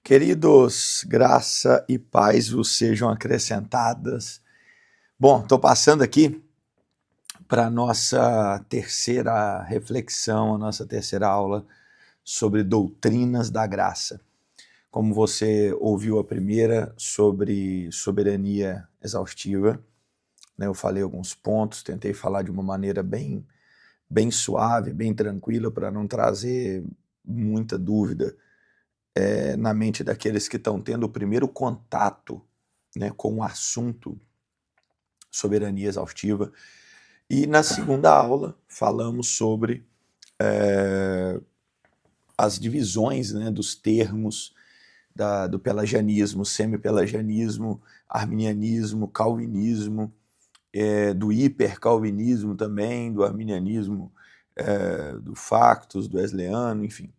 Queridos, graça e paz vos sejam acrescentadas. Bom, estou passando aqui para a nossa terceira reflexão, a nossa terceira aula sobre doutrinas da graça. Como você ouviu a primeira sobre soberania exaustiva, né, eu falei alguns pontos, tentei falar de uma maneira bem suave, bem tranquila, para não trazer muita dúvida na mente daqueles que estão tendo o primeiro contato, né, com o assunto soberania exaustiva. E na segunda aula falamos sobre as divisões, né, dos termos do pelagianismo, semi-pelagianismo, arminianismo, calvinismo, do hipercalvinismo também, do arminianismo, do Factus, do Wesleyano, enfim.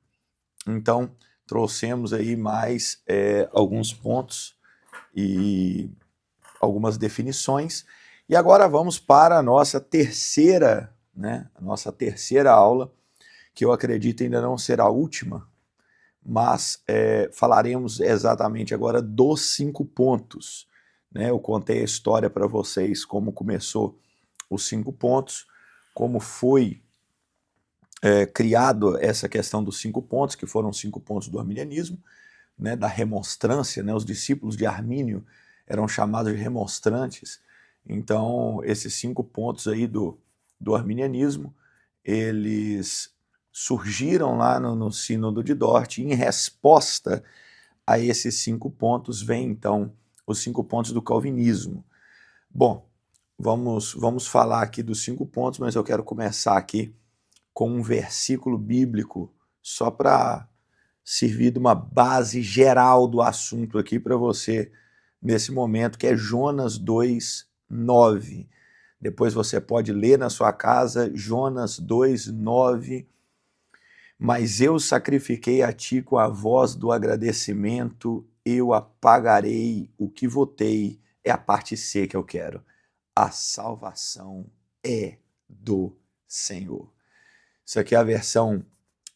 Então, trouxemos aí mais alguns pontos e algumas definições. E agora vamos para a nossa terceira, né, a nossa terceira aula, que eu acredito ainda não será a última, mas falaremos exatamente agora dos 5 pontos. Né? Eu contei a história para vocês, como começou os 5 pontos, como foi criado essa questão dos 5 pontos, que foram 5 pontos do arminianismo, né, da remonstrância, né, os discípulos de Armínio eram chamados de remonstrantes. Então, esses 5 pontos aí do arminianismo, eles surgiram lá no Sínodo de Dort, e em resposta a esses 5 pontos vem então os 5 pontos do calvinismo. Bom, vamos falar aqui dos 5 pontos, mas eu quero começar aqui com um versículo bíblico, só para servir de uma base geral do assunto aqui para você, nesse momento, que é Jonas 2:9. Depois você pode ler na sua casa, Jonas 2:9. Mas eu sacrifiquei a ti com a voz do agradecimento, eu apagarei o que votei, é a parte C que eu quero. A salvação é do Senhor. Isso aqui é a versão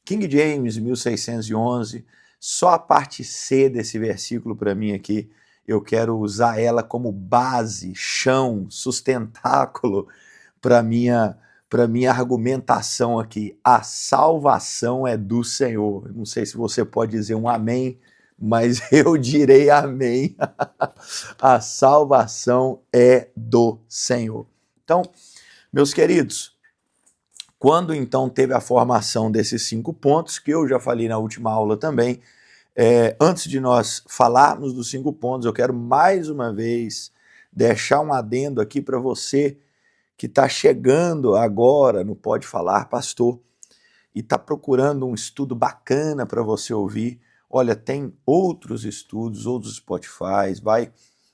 King James, 1611. Só a parte C desse versículo para mim aqui, eu quero usar ela como base, chão, sustentáculo para minha argumentação aqui. A salvação é do Senhor. Não sei se você pode dizer um amém, mas eu direi amém. A salvação é do Senhor. Então, meus queridos, quando então teve a formação desses 5 pontos, que eu já falei na última aula também, antes de nós falarmos dos 5 pontos, eu quero mais uma vez deixar um adendo aqui para você que está chegando agora no Pode Falar, pastor, e está procurando um estudo bacana para você ouvir. Olha, tem outros estudos, outros Spotify,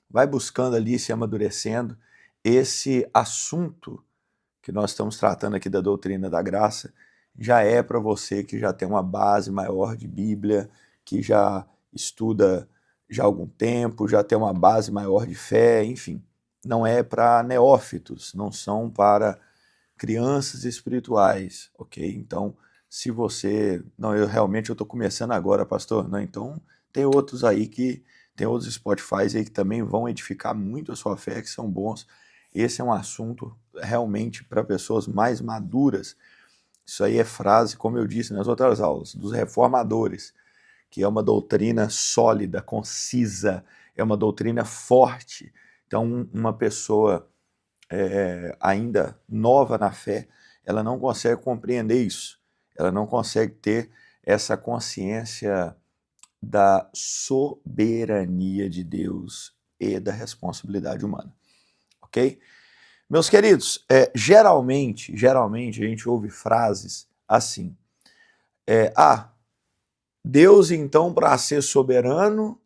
vai buscando ali, se amadurecendo. Esse assunto que nós estamos tratando aqui da doutrina da graça, já é para você que já tem uma base maior de Bíblia, que já estuda já há algum tempo, já tem uma base maior de fé, enfim. Não é para neófitos, não são para crianças espirituais, ok? Então, se você... Não, eu estou começando agora, pastor. Não, então, tem outros aí tem outros Spotify aí que também vão edificar muito a sua fé, que são bons. Esse é um assunto realmente para pessoas mais maduras. Isso aí é frase, como eu disse nas outras aulas, dos reformadores, que é uma doutrina sólida, concisa, é uma doutrina forte. Então, uma pessoa ainda nova na fé, ela não consegue compreender isso. Ela não consegue ter essa consciência da soberania de Deus e da responsabilidade humana. Ok? Meus queridos, geralmente a gente ouve frases assim, Deus então, para ser soberano,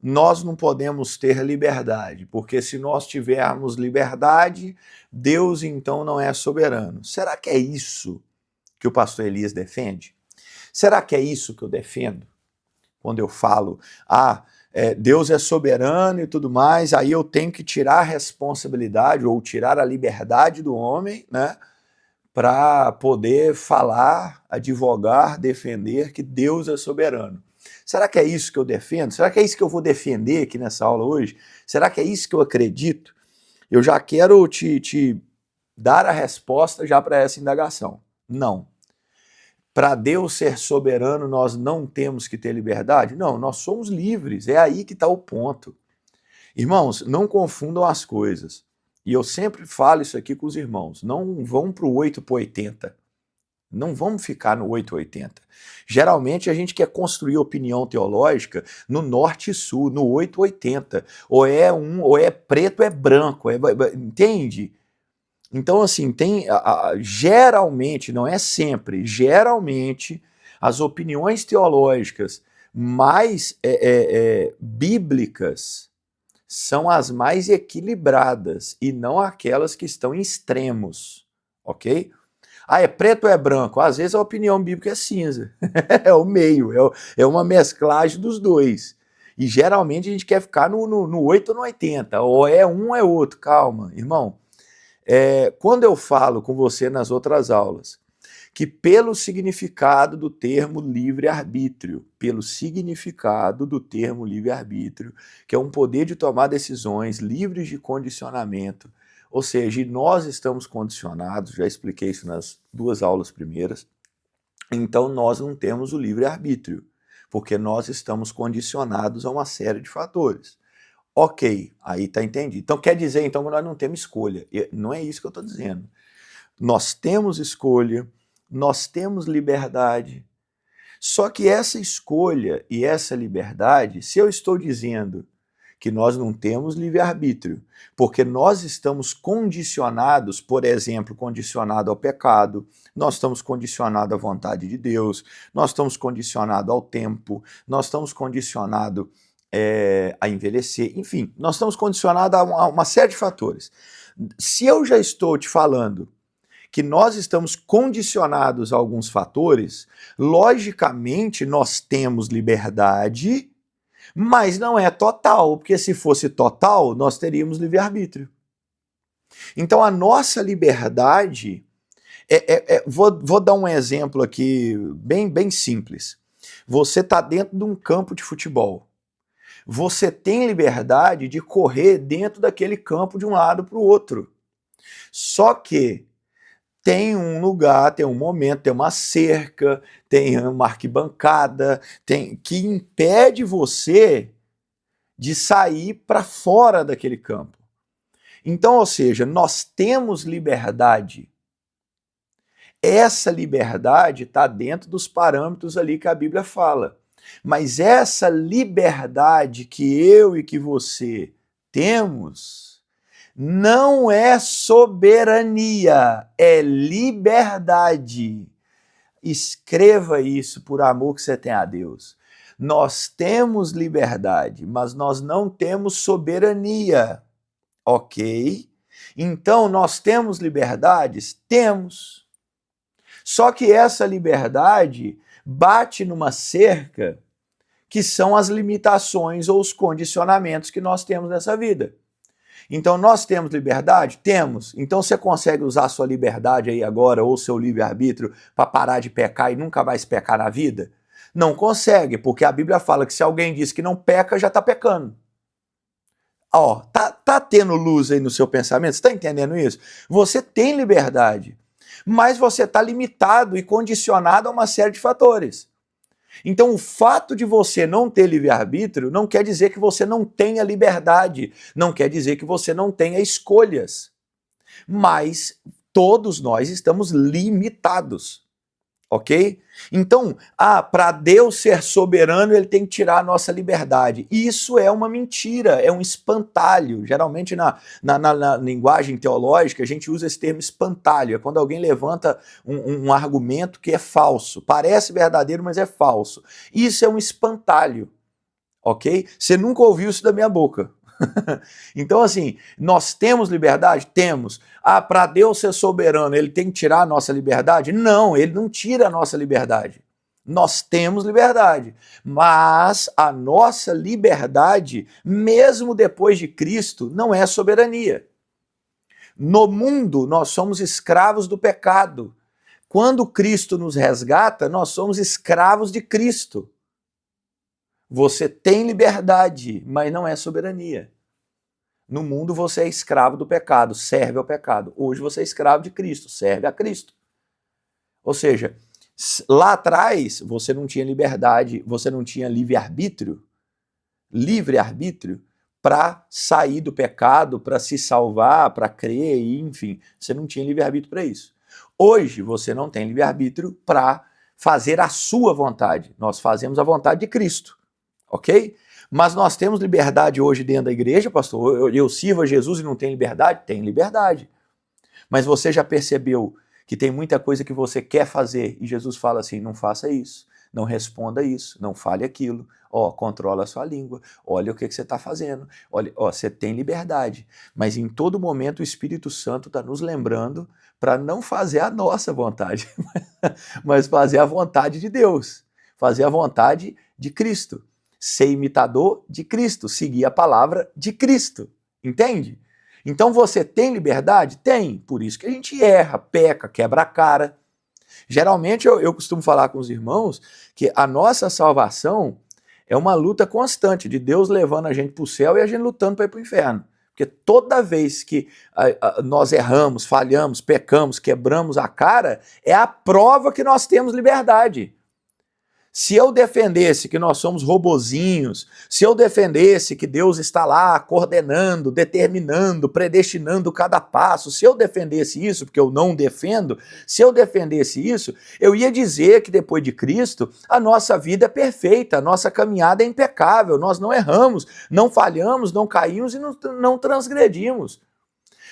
nós não podemos ter liberdade, porque se nós tivermos liberdade, Deus então não é soberano. Será que é isso que o pastor Elias defende? Será que é isso que eu defendo? Quando eu falo, Deus é soberano e tudo mais, aí eu tenho que tirar a responsabilidade ou tirar a liberdade do homem, né, para poder falar, advogar, defender que Deus é soberano. Será que é isso que eu defendo? Será que é isso que eu vou defender aqui nessa aula hoje? Será que é isso que eu acredito? Eu já quero te dar a resposta já para essa indagação. Não. Para Deus ser soberano, nós não temos que ter liberdade? Não, nós somos livres, é aí que está o ponto. Irmãos, não confundam as coisas. E eu sempre falo isso aqui com os irmãos, não vão para o 8 para 80. Não vamos ficar no 880. Geralmente a gente quer construir opinião teológica no norte e sul, no 880. Ou é preto ou é branco, entende? Então assim, geralmente, não é sempre, geralmente as opiniões teológicas mais bíblicas são as mais equilibradas e não aquelas que estão em extremos, ok? Ah, é preto ou é branco? Às vezes a opinião bíblica é cinza. É o meio, é uma mesclagem dos dois. E geralmente a gente quer ficar no 8 ou no 80. Ou é um ou é outro. Calma, irmão. Quando eu falo com você nas outras aulas que pelo significado do termo livre-arbítrio, que é um poder de tomar decisões livres de condicionamento, ou seja, nós estamos condicionados, já expliquei isso nas 2 aulas primeiras, então nós não temos o livre-arbítrio, porque nós estamos condicionados a uma série de fatores. Ok, aí está entendido. Então quer dizer então que nós não temos escolha. Não é isso que eu estou dizendo. Nós temos escolha, nós temos liberdade, só que essa escolha e essa liberdade, se eu estou dizendo que nós não temos livre-arbítrio, porque nós estamos condicionados, por exemplo, condicionado ao pecado, nós estamos condicionados à vontade de Deus, nós estamos condicionados ao tempo, nós estamos condicionados a envelhecer, enfim, nós estamos condicionados a uma série de fatores. Se eu já estou te falando que nós estamos condicionados a alguns fatores, logicamente nós temos liberdade, mas não é total, porque se fosse total, nós teríamos livre-arbítrio. Então a nossa liberdade, vou dar um exemplo aqui bem simples. Você está dentro de um campo de futebol. Você tem liberdade de correr dentro daquele campo de um lado para o outro. Só que tem um lugar, tem um momento, tem uma cerca, tem uma arquibancada, que impede você de sair para fora daquele campo. Então, ou seja, nós temos liberdade. Essa liberdade está dentro dos parâmetros ali que a Bíblia fala. Mas essa liberdade que eu e que você temos não é soberania, é liberdade. Escreva isso por amor que você tem a Deus. Nós temos liberdade, mas nós não temos soberania, ok? Então, nós temos liberdades? Temos. Só que essa liberdade bate numa cerca que são as limitações ou os condicionamentos que nós temos nessa vida. Então nós temos liberdade? Temos. Então você consegue usar a sua liberdade aí agora, ou seu livre-arbítrio, para parar de pecar e nunca mais pecar na vida? Não consegue, porque a Bíblia fala que se alguém diz que não peca, já está pecando. Ó, tá tendo luz aí no seu pensamento? Você está entendendo isso? Você tem liberdade, mas você está limitado e condicionado a uma série de fatores. Então o fato de você não ter livre-arbítrio não quer dizer que você não tenha liberdade, não quer dizer que você não tenha escolhas. Mas todos nós estamos limitados, ok? Então, para Deus ser soberano, ele tem que tirar a nossa liberdade. Isso é uma mentira, é um espantalho. Geralmente na linguagem teológica a gente usa esse termo espantalho, é quando alguém levanta um argumento que é falso. Parece verdadeiro, mas é falso. Isso é um espantalho, ok? Você nunca ouviu isso da minha boca. Então assim, nós temos liberdade? Temos. Para Deus ser soberano, ele tem que tirar a nossa liberdade? Não, ele não tira a nossa liberdade. Nós temos liberdade, mas a nossa liberdade, mesmo depois de Cristo, não é soberania. No mundo, nós somos escravos do pecado. Quando Cristo nos resgata, nós somos escravos de Cristo. Você tem liberdade, mas não é soberania. No mundo você é escravo do pecado, serve ao pecado. Hoje você é escravo de Cristo, serve a Cristo. Ou seja, lá atrás você não tinha liberdade, você não tinha livre-arbítrio para sair do pecado, para se salvar, para crer, enfim, você não tinha livre-arbítrio para isso. Hoje você não tem livre-arbítrio para fazer a sua vontade. Nós fazemos a vontade de Cristo, ok? Mas nós temos liberdade hoje dentro da igreja, pastor? Eu sirvo a Jesus e não tenho liberdade? Tem liberdade. Mas você já percebeu que tem muita coisa que você quer fazer e Jesus fala assim, não faça isso, não responda isso, não fale aquilo, controla a sua língua, olha o que você está fazendo, olha, você tem liberdade, mas em todo momento o Espírito Santo está nos lembrando para não fazer a nossa vontade, mas fazer a vontade de Deus, fazer a vontade de Cristo, ser imitador de Cristo, seguir a palavra de Cristo, entende? Então você tem liberdade? Tem, por isso que a gente erra, peca, quebra a cara. Geralmente eu costumo falar com os irmãos que a nossa salvação é uma luta constante de Deus levando a gente para o céu e a gente lutando para ir para o inferno. Porque toda vez que nós erramos, falhamos, pecamos, quebramos a cara, é a prova que nós temos liberdade. Se eu defendesse que nós somos robozinhos, se eu defendesse que Deus está lá coordenando, determinando, predestinando cada passo, se eu defendesse isso, porque eu não defendo, se eu defendesse isso, eu ia dizer que depois de Cristo, a nossa vida é perfeita, a nossa caminhada é impecável, nós não erramos, não falhamos, não caímos e não transgredimos.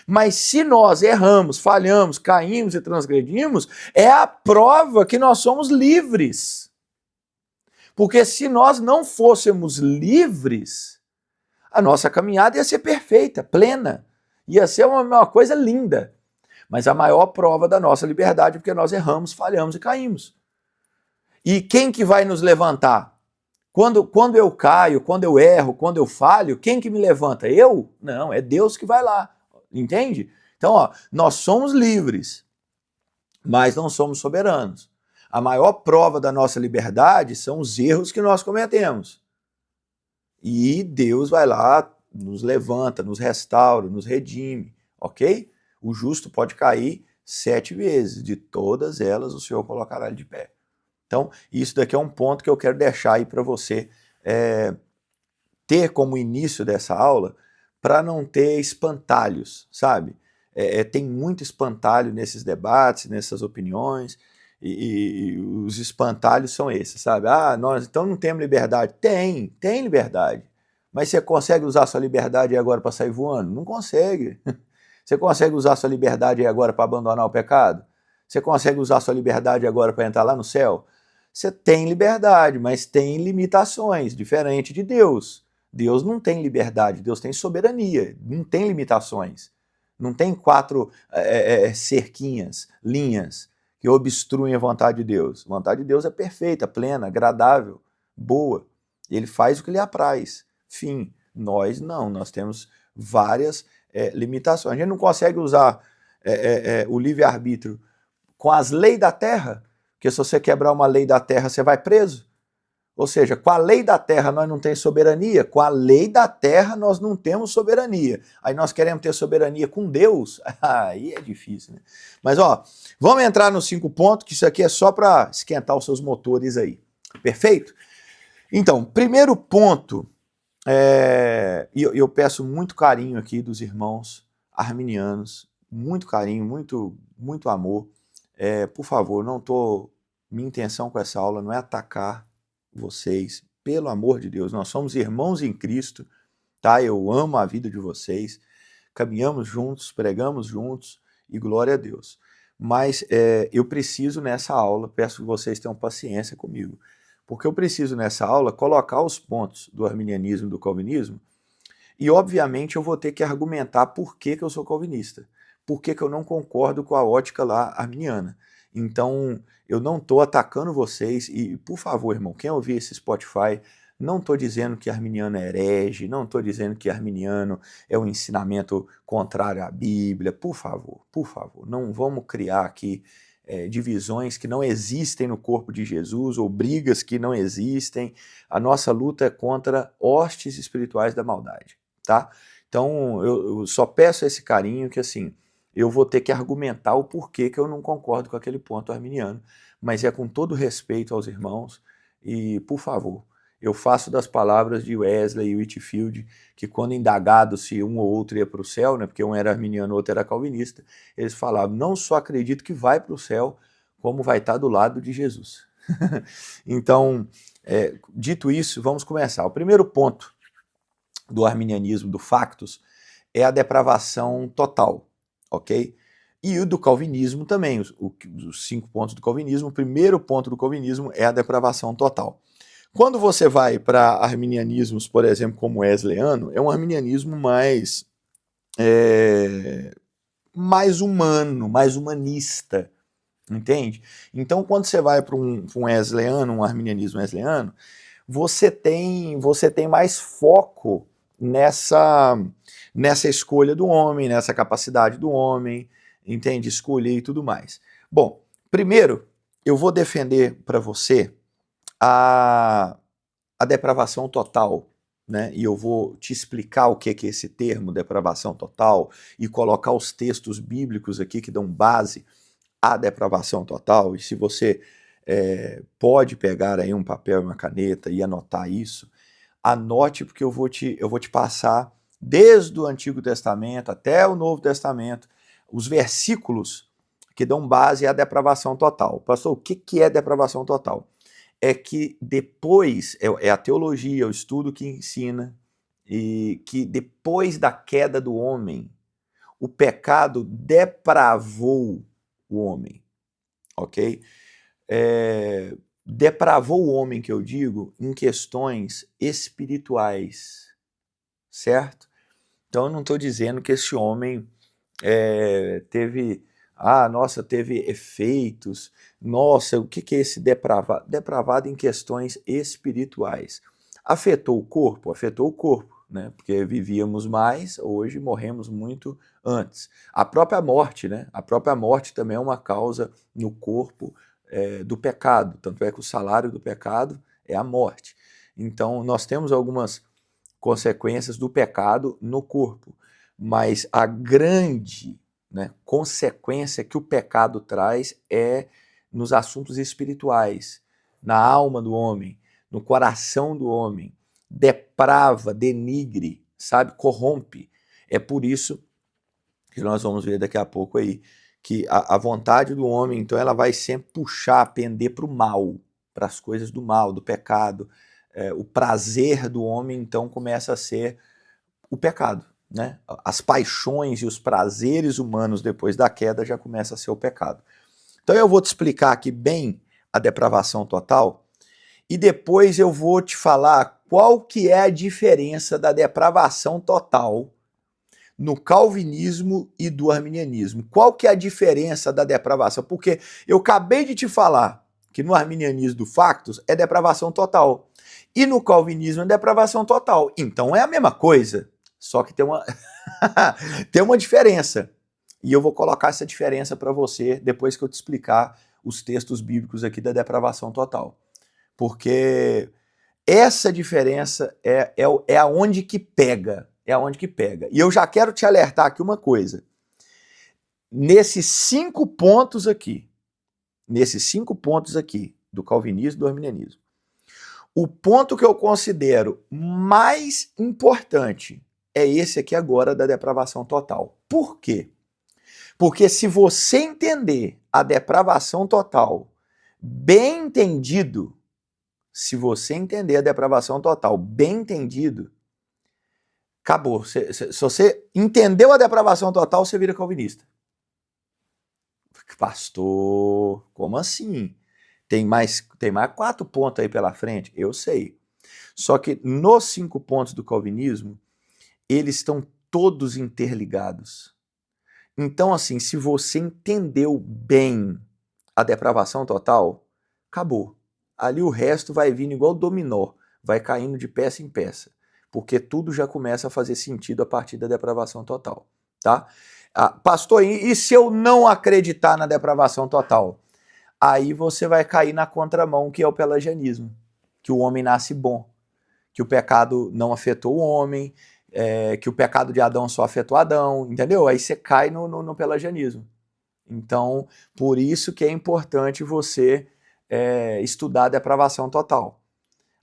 Mas se nós erramos, falhamos, caímos e transgredimos, é a prova que nós somos livres. Porque se nós não fôssemos livres, a nossa caminhada ia ser perfeita, plena. Ia ser uma coisa linda. Mas a maior prova da nossa liberdade é porque nós erramos, falhamos e caímos. E quem que vai nos levantar? Quando eu caio, quando eu erro, quando eu falho, quem que me levanta? Eu? Não, é Deus que vai lá. Entende? Então, nós somos livres, mas não somos soberanos. A maior prova da nossa liberdade são os erros que nós cometemos. E Deus vai lá, nos levanta, nos restaura, nos redime, ok? O justo pode cair 7 vezes, de todas elas o Senhor colocará ele de pé. Então, isso daqui é um ponto que eu quero deixar aí para você ter como início dessa aula, para não ter espantalhos, sabe? Tem muito espantalho nesses debates, nessas opiniões, e os espantalhos são esses, sabe? Nós então não temos liberdade. Tem liberdade. Mas você consegue usar sua liberdade agora para sair voando? Não consegue. Você consegue usar sua liberdade agora para abandonar o pecado? Você consegue usar sua liberdade agora para entrar lá no céu? Você tem liberdade, mas tem limitações, diferente de Deus. Deus não tem liberdade, Deus tem soberania, não tem limitações. Não tem 4 cerquinhas, linhas, que obstruem a vontade de Deus. A vontade de Deus é perfeita, plena, agradável, boa. Ele faz o que lhe apraz. Fim. Nós não, nós temos várias limitações. A gente não consegue usar o livre-arbítrio com as leis da terra, porque se você quebrar uma lei da terra, você vai preso. Ou seja, com a lei da terra nós não temos soberania, com a lei da terra nós não temos soberania. Aí nós queremos ter soberania com Deus, aí é difícil, né? Mas vamos entrar nos 5 pontos, que isso aqui é só para esquentar os seus motores aí. Perfeito? Então, primeiro ponto, e eu peço muito carinho aqui dos irmãos arminianos, muito carinho, muito amor. Por favor, minha intenção com essa aula não é atacar vocês, pelo amor de Deus, nós somos irmãos em Cristo, tá? Eu amo a vida de vocês, caminhamos juntos, pregamos juntos e glória a Deus. Mas eu preciso nessa aula, peço que vocês tenham paciência comigo, porque eu preciso nessa aula colocar os pontos do arminianismo e do calvinismo e obviamente eu vou ter que argumentar por que eu sou calvinista, por que eu não concordo com a ótica lá arminiana. Então, eu não estou atacando vocês, e por favor, irmão, quem ouvir esse Spotify, não estou dizendo que arminiano é herege, não estou dizendo que arminiano é um ensinamento contrário à Bíblia, por favor, não vamos criar aqui divisões que não existem no corpo de Jesus, ou brigas que não existem. A nossa luta é contra hostes espirituais da maldade, tá? Então, eu só peço esse carinho que, assim, eu vou ter que argumentar o porquê que eu não concordo com aquele ponto arminiano, mas é com todo respeito aos irmãos e, por favor, eu faço das palavras de Wesley e Whitefield, que quando indagado se um ou outro ia para o céu, né, porque um era arminiano, o outro era calvinista, eles falavam, não só acredito que vai para o céu, como vai estar do lado de Jesus. Então, dito isso, vamos começar. O primeiro ponto do arminianismo, do Factus, é a depravação total, ok? E o do calvinismo também, os 5 pontos do calvinismo, o primeiro ponto do calvinismo é a depravação total. Quando você vai para arminianismos, por exemplo, como o wesleyano, é um arminianismo mais humano, mais humanista, entende? Então, quando você vai para um wesleyano, um arminianismo wesleyano, você tem mais foco nessa escolha do homem, nessa capacidade do homem, entende? Escolher e tudo mais. Bom, primeiro, eu vou defender para você a depravação total, né? E eu vou te explicar o que é esse termo, depravação total, e colocar os textos bíblicos aqui que dão base à depravação total. E se você pode pegar aí um papel e uma caneta e anotar isso, anote, porque eu vou te passar desde o Antigo Testamento até o Novo Testamento os versículos que dão base à depravação total. Pastor, o que é depravação total? É que depois, é a teologia, o estudo que ensina, e que depois da queda do homem, o pecado depravou o homem, ok? Depravou o homem, que eu digo, em questões espirituais, certo? Então eu não estou dizendo que esse homem teve efeitos, nossa, o que é esse depravado? Depravado em questões espirituais. Afetou o corpo, né? Porque vivíamos mais, hoje morremos muito antes. A própria morte, né? A própria morte também é uma causa no corpo do pecado, tanto é que o salário do pecado é a morte. Então nós temos algumas consequências do pecado no corpo, mas a grande consequência que o pecado traz é nos assuntos espirituais, na alma do homem, no coração do homem, deprava, denigre, sabe, corrompe. É por isso que nós vamos ver daqui a pouco aí, que a vontade do homem, então, ela vai sempre puxar, pender para o mal, para as coisas do mal, do pecado. O prazer do homem, então, começa a ser o pecado. Né? As paixões e os prazeres humanos depois da queda já começa a ser o pecado. Então eu vou te explicar aqui bem a depravação total e depois eu vou te falar qual que é a diferença da depravação total no calvinismo e do arminianismo. Qual que é a diferença da depravação? Porque eu acabei de te falar que no arminianismo do Factus é depravação total e no calvinismo é depravação total. Então é a mesma coisa. Só que tem uma diferença. E eu vou colocar essa diferença para você depois que eu te explicar os textos bíblicos aqui da depravação total. Porque essa diferença é aonde que pega. É aonde que pega. E eu já quero te alertar aqui uma coisa. Nesses 5 pontos aqui do calvinismo e do arminianismo, o ponto que eu considero mais importante é esse aqui agora da depravação total. Por quê? Porque se você entender a depravação total bem entendido, se você entender a depravação total bem entendido, acabou. Se você entendeu a depravação total, você vira calvinista. Pastor, como assim? Tem mais 4 pontos aí pela frente? Eu sei. Só que nos 5 pontos do calvinismo, eles estão todos interligados. Então, assim, se você entendeu bem a depravação total, acabou. Ali o resto vai vindo igual dominó, vai caindo de peça em peça, porque tudo já começa a fazer sentido a partir da depravação total, tá? Pastor, e se eu não acreditar na depravação total? Aí você vai cair na contramão, que é o pelagianismo, que o homem nasce bom, que o pecado não afetou o homem, que o pecado de Adão só afetou Adão, entendeu? Aí você cai no pelagianismo. Então, por isso que é importante você estudar a depravação total.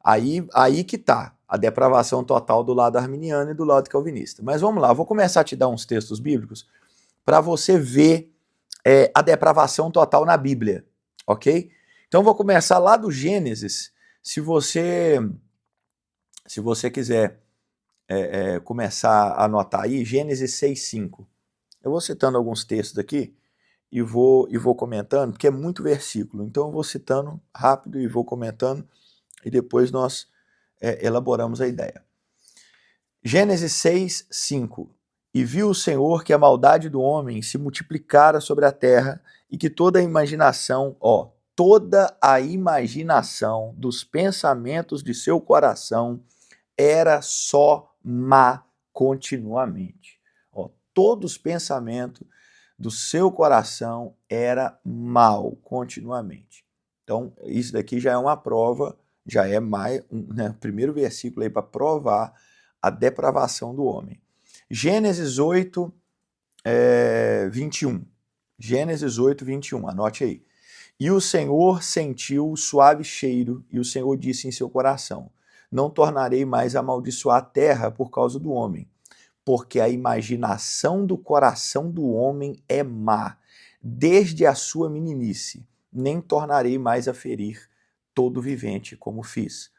Aí que tá a depravação total do lado arminiano e do lado calvinista. Mas vamos lá, vou começar a te dar uns textos bíblicos para você ver a depravação total na Bíblia, ok? Então vou começar lá do Gênesis. Se você quiser começar a anotar aí, Gênesis 6:5. Eu vou citando alguns textos aqui e vou comentando, porque é muito versículo. Então eu vou citando rápido e vou comentando e depois nós elaboramos a ideia. Gênesis 6:5. E viu o Senhor que a maldade do homem se multiplicara sobre a terra e que toda a imaginação dos pensamentos de seu coração era só má continuamente. Todos os pensamentos do seu coração era mal continuamente. Então, isso daqui já é uma prova, já é mais o primeiro versículo aí para provar a depravação do homem. Gênesis 8, 21. Gênesis 8, 21, anote aí. E o Senhor sentiu o suave cheiro, e o Senhor disse em seu coração: não tornarei mais a amaldiçoar a terra por causa do homem, porque a imaginação do coração do homem é má, desde a sua meninice, nem tornarei mais a ferir todo vivente como fiz.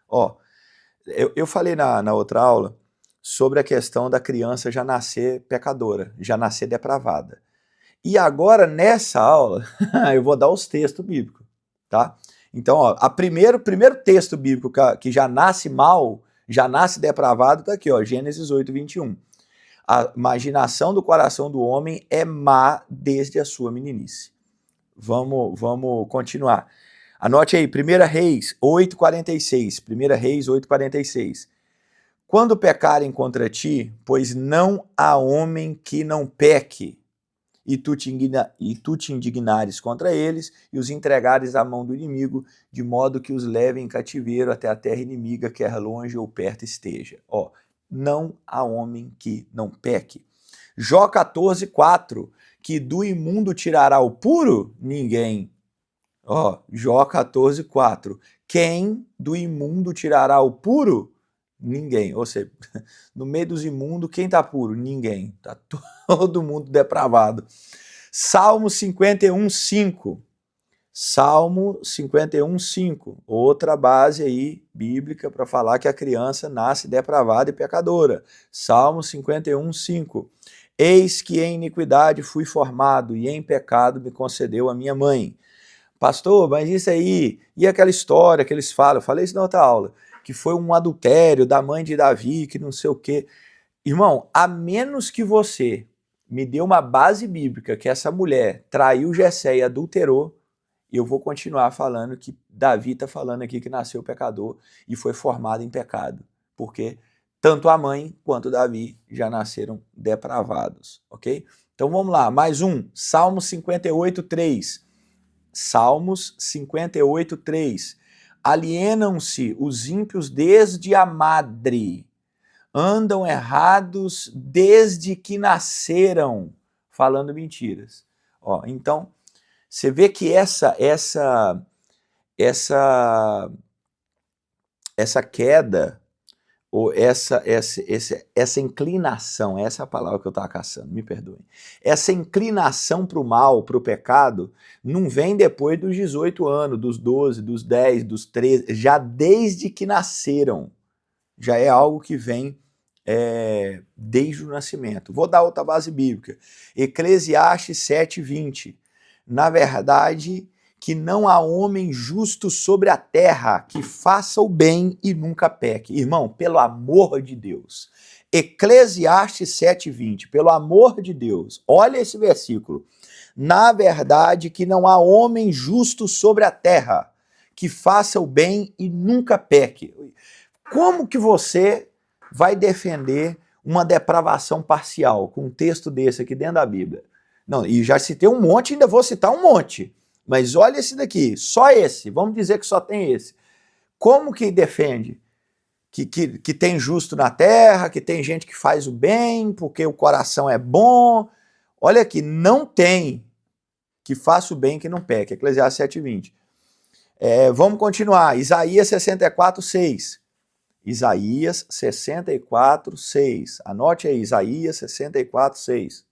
Eu falei na outra aula sobre a questão da criança já nascer pecadora, já nascer depravada. E agora, nessa aula, eu vou dar os textos bíblicos, tá? Então, o primeiro texto bíblico que já nasce mal, já nasce depravado, está aqui, Gênesis 8, 21. A imaginação do coração do homem é má desde a sua meninice. Vamos continuar. Anote aí, 1 Reis 8:46. 1 Reis 8:46. Quando pecarem contra ti, pois não há homem que não peque, e tu te indignares contra eles e os entregares à mão do inimigo, de modo que os levem em cativeiro até a terra inimiga, quer longe ou perto esteja. Não há homem que não peque. Jó 14:4, que do imundo tirará o puro? Ninguém. Jó 14:4, quem do imundo tirará o puro? Ninguém. Ou seja, no meio dos imundos, quem está puro? Ninguém. Está todo mundo depravado. Salmo 51:5. Salmo 51:5. Outra base aí bíblica para falar que a criança nasce depravada e pecadora. Salmo 51:5. Eis que em iniquidade fui formado e em pecado me concedeu a minha mãe. Pastor, mas isso aí, e aquela história que eles falam, eu falei isso na outra aula, que foi um adultério da mãe de Davi, que não sei o quê. Irmão, a menos que você me dê uma base bíblica que essa mulher traiu Jessé e adulterou, eu vou continuar falando que Davi está falando aqui que nasceu pecador e foi formado em pecado. Porque tanto a mãe quanto Davi já nasceram depravados, ok? Então vamos lá, mais um. Salmos 58:3. Salmos 58:3. Alienam-se os ímpios desde a madre, andam errados desde que nasceram, falando mentiras. Então, você vê que essa queda, ou essa inclinação, essa é a palavra que eu estava caçando, me perdoem. Essa inclinação para o mal, para o pecado, não vem depois dos 18 anos, dos 12, dos 10, dos 13, já desde que nasceram. Já é algo que vem desde o nascimento. Vou dar outra base bíblica. Eclesiastes 7:20. Na verdade, que não há homem justo sobre a terra que faça o bem e nunca peque. Irmão, pelo amor de Deus. Eclesiastes 7:20, pelo amor de Deus, olha esse versículo. Na verdade, que não há homem justo sobre a terra que faça o bem e nunca peque. Como que você vai defender uma depravação parcial com um texto desse aqui dentro da Bíblia? Não, e já citei um monte, ainda vou citar um monte. Mas olha esse daqui, só esse, vamos dizer que só tem esse. Como que defende que tem justo na terra, que tem gente que faz o bem, porque o coração é bom? Olha aqui, não tem que faça o bem que não peque. Eclesiastes 7:20. Vamos continuar. Isaías 64:6. Isaías 64:6. Anote aí, Isaías 64:6.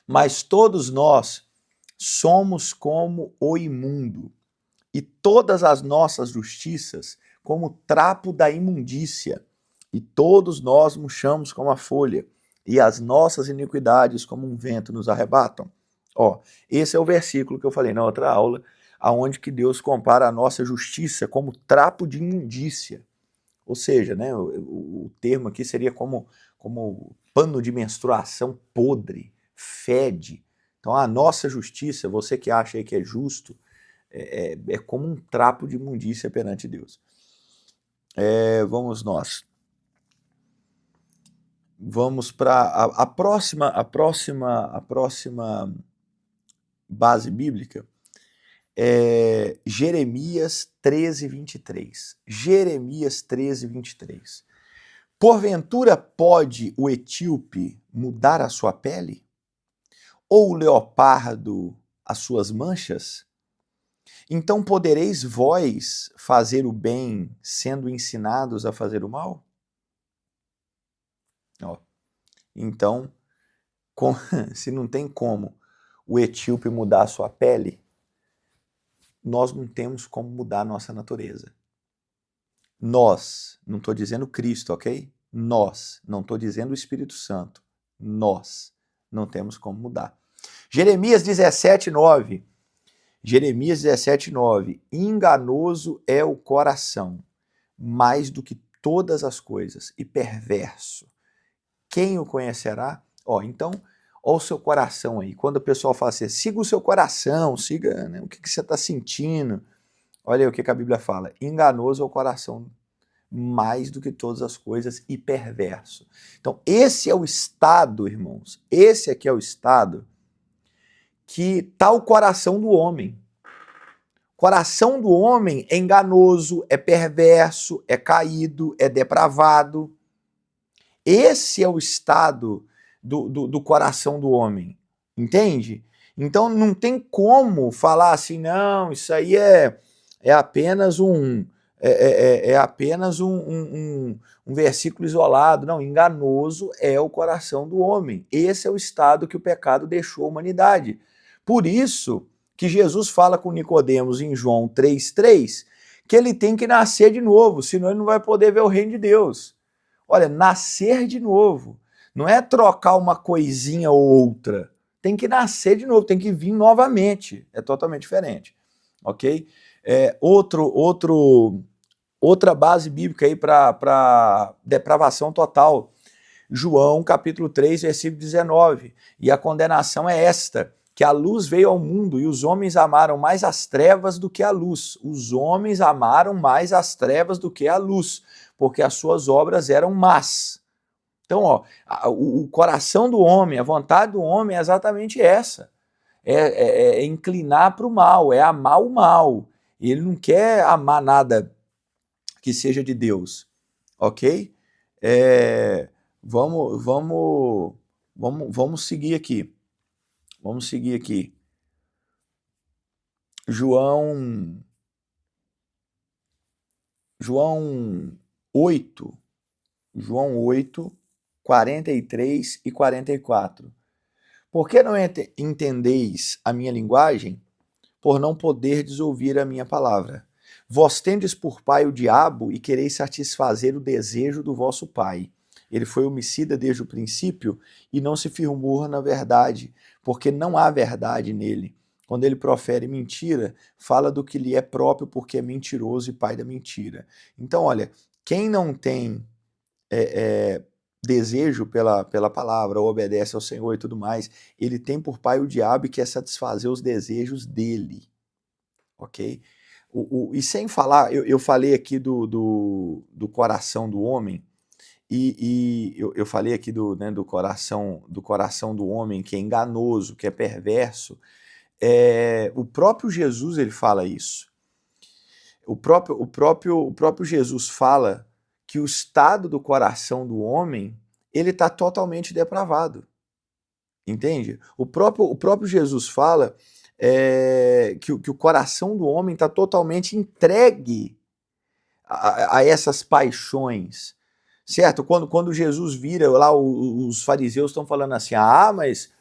Mas todos nós somos como o imundo, e todas as nossas justiças como trapo da imundícia, e todos nós murchamos como a folha, e as nossas iniquidades como um vento nos arrebatam. Ó, esse é o versículo que eu falei na outra aula, aonde que Deus compara a nossa justiça como trapo de imundícia. Ou seja, né, o termo aqui seria como pano de menstruação podre, fede. Então a nossa justiça, você que acha aí que é justo, é como um trapo de imundícia perante Deus. Vamos nós. Vamos para a próxima base bíblica. Jeremias 13:23. Jeremias 13:23. Porventura pode o etíope mudar a sua pele? Ou o leopardo as suas manchas? Então podereis vós fazer o bem sendo ensinados a fazer o mal? Ó, então, se não tem como o etíope mudar a sua pele, nós não temos como mudar a nossa natureza. Nós, não estou dizendo Cristo, ok? Nós, não estou dizendo o Espírito Santo. Nós não temos como mudar. Jeremias 17:9. Jeremias 17:9. Enganoso é o coração, mais do que todas as coisas, e perverso. Quem o conhecerá? Então, olha o seu coração aí. Quando o pessoal fala assim, siga o seu coração, siga, né, o que você está sentindo. Olha aí o que a Bíblia fala. Enganoso é o coração, mais do que todas as coisas, e perverso. Então, esse é o estado, irmãos. Esse aqui é o estado que está o coração do homem. O coração do homem é enganoso, é perverso, é caído, é depravado. Esse é o estado do coração do homem, entende? Então não tem como falar assim, não, isso aí é apenas um versículo isolado. Não, enganoso é o coração do homem. Esse é o estado que o pecado deixou a humanidade. Por isso que Jesus fala com Nicodemos em João 3:3, que ele tem que nascer de novo, senão ele não vai poder ver o reino de Deus. Olha, nascer de novo não é trocar uma coisinha ou outra. Tem que nascer de novo, tem que vir novamente. É totalmente diferente, ok? Outra base bíblica aí para depravação total. João capítulo 3, versículo 19. E a condenação é esta, que a luz veio ao mundo e os homens amaram mais as trevas do que a luz. Os homens amaram mais as trevas do que a luz, porque as suas obras eram más. Então, o coração do homem, a vontade do homem é exatamente essa. É inclinar para o mal, é amar o mal. Ele não quer amar nada que seja de Deus, ok? Vamos seguir aqui. Vamos seguir aqui. João 8, 43 e 44. Por que não entendeis a minha linguagem? Por não poderdes ouvir a minha palavra. Vós tendes por pai o diabo e quereis satisfazer o desejo do vosso pai. Ele foi homicida desde o princípio e não se firmou na verdade, porque não há verdade nele. Quando ele profere mentira, fala do que lhe é próprio, porque é mentiroso e pai da mentira. Então, olha, quem não tem desejo pela palavra, ou obedece ao Senhor e tudo mais, ele tem por pai o diabo e quer satisfazer os desejos dele, ok? E sem falar, eu falei aqui do coração do homem, eu falei aqui do coração do homem que é enganoso, que é perverso. O próprio Jesus ele fala isso. O próprio Jesus fala que o estado do coração do homem ele está totalmente depravado. Entende? O próprio Jesus fala que o coração do homem está totalmente entregue a essas paixões, certo? Quando Jesus vira lá, os fariseus estão falando assim, mas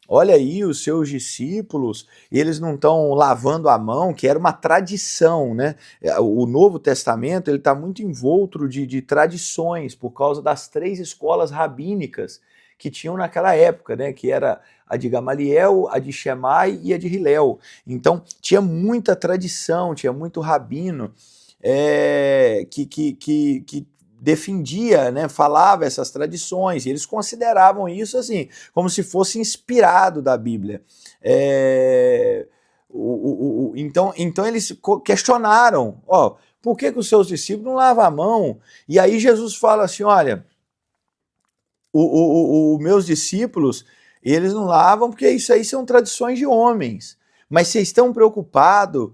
olha aí os seus discípulos, eles não estão lavando a mão, que era uma tradição, né? O Novo Testamento ele está muito envolto de tradições, por causa das 3 escolas rabínicas que tinham naquela época, né? Que era a de Gamaliel, a de Shammai e a de Hillel. Então tinha muita tradição, tinha muito rabino que defendia, né, falava essas tradições, e eles consideravam isso assim, como se fosse inspirado da Bíblia. Então eles questionaram, por que os seus discípulos não lavam a mão? E aí Jesus fala assim, olha, os meus discípulos, eles não lavam porque isso aí são tradições de homens, mas vocês estão preocupados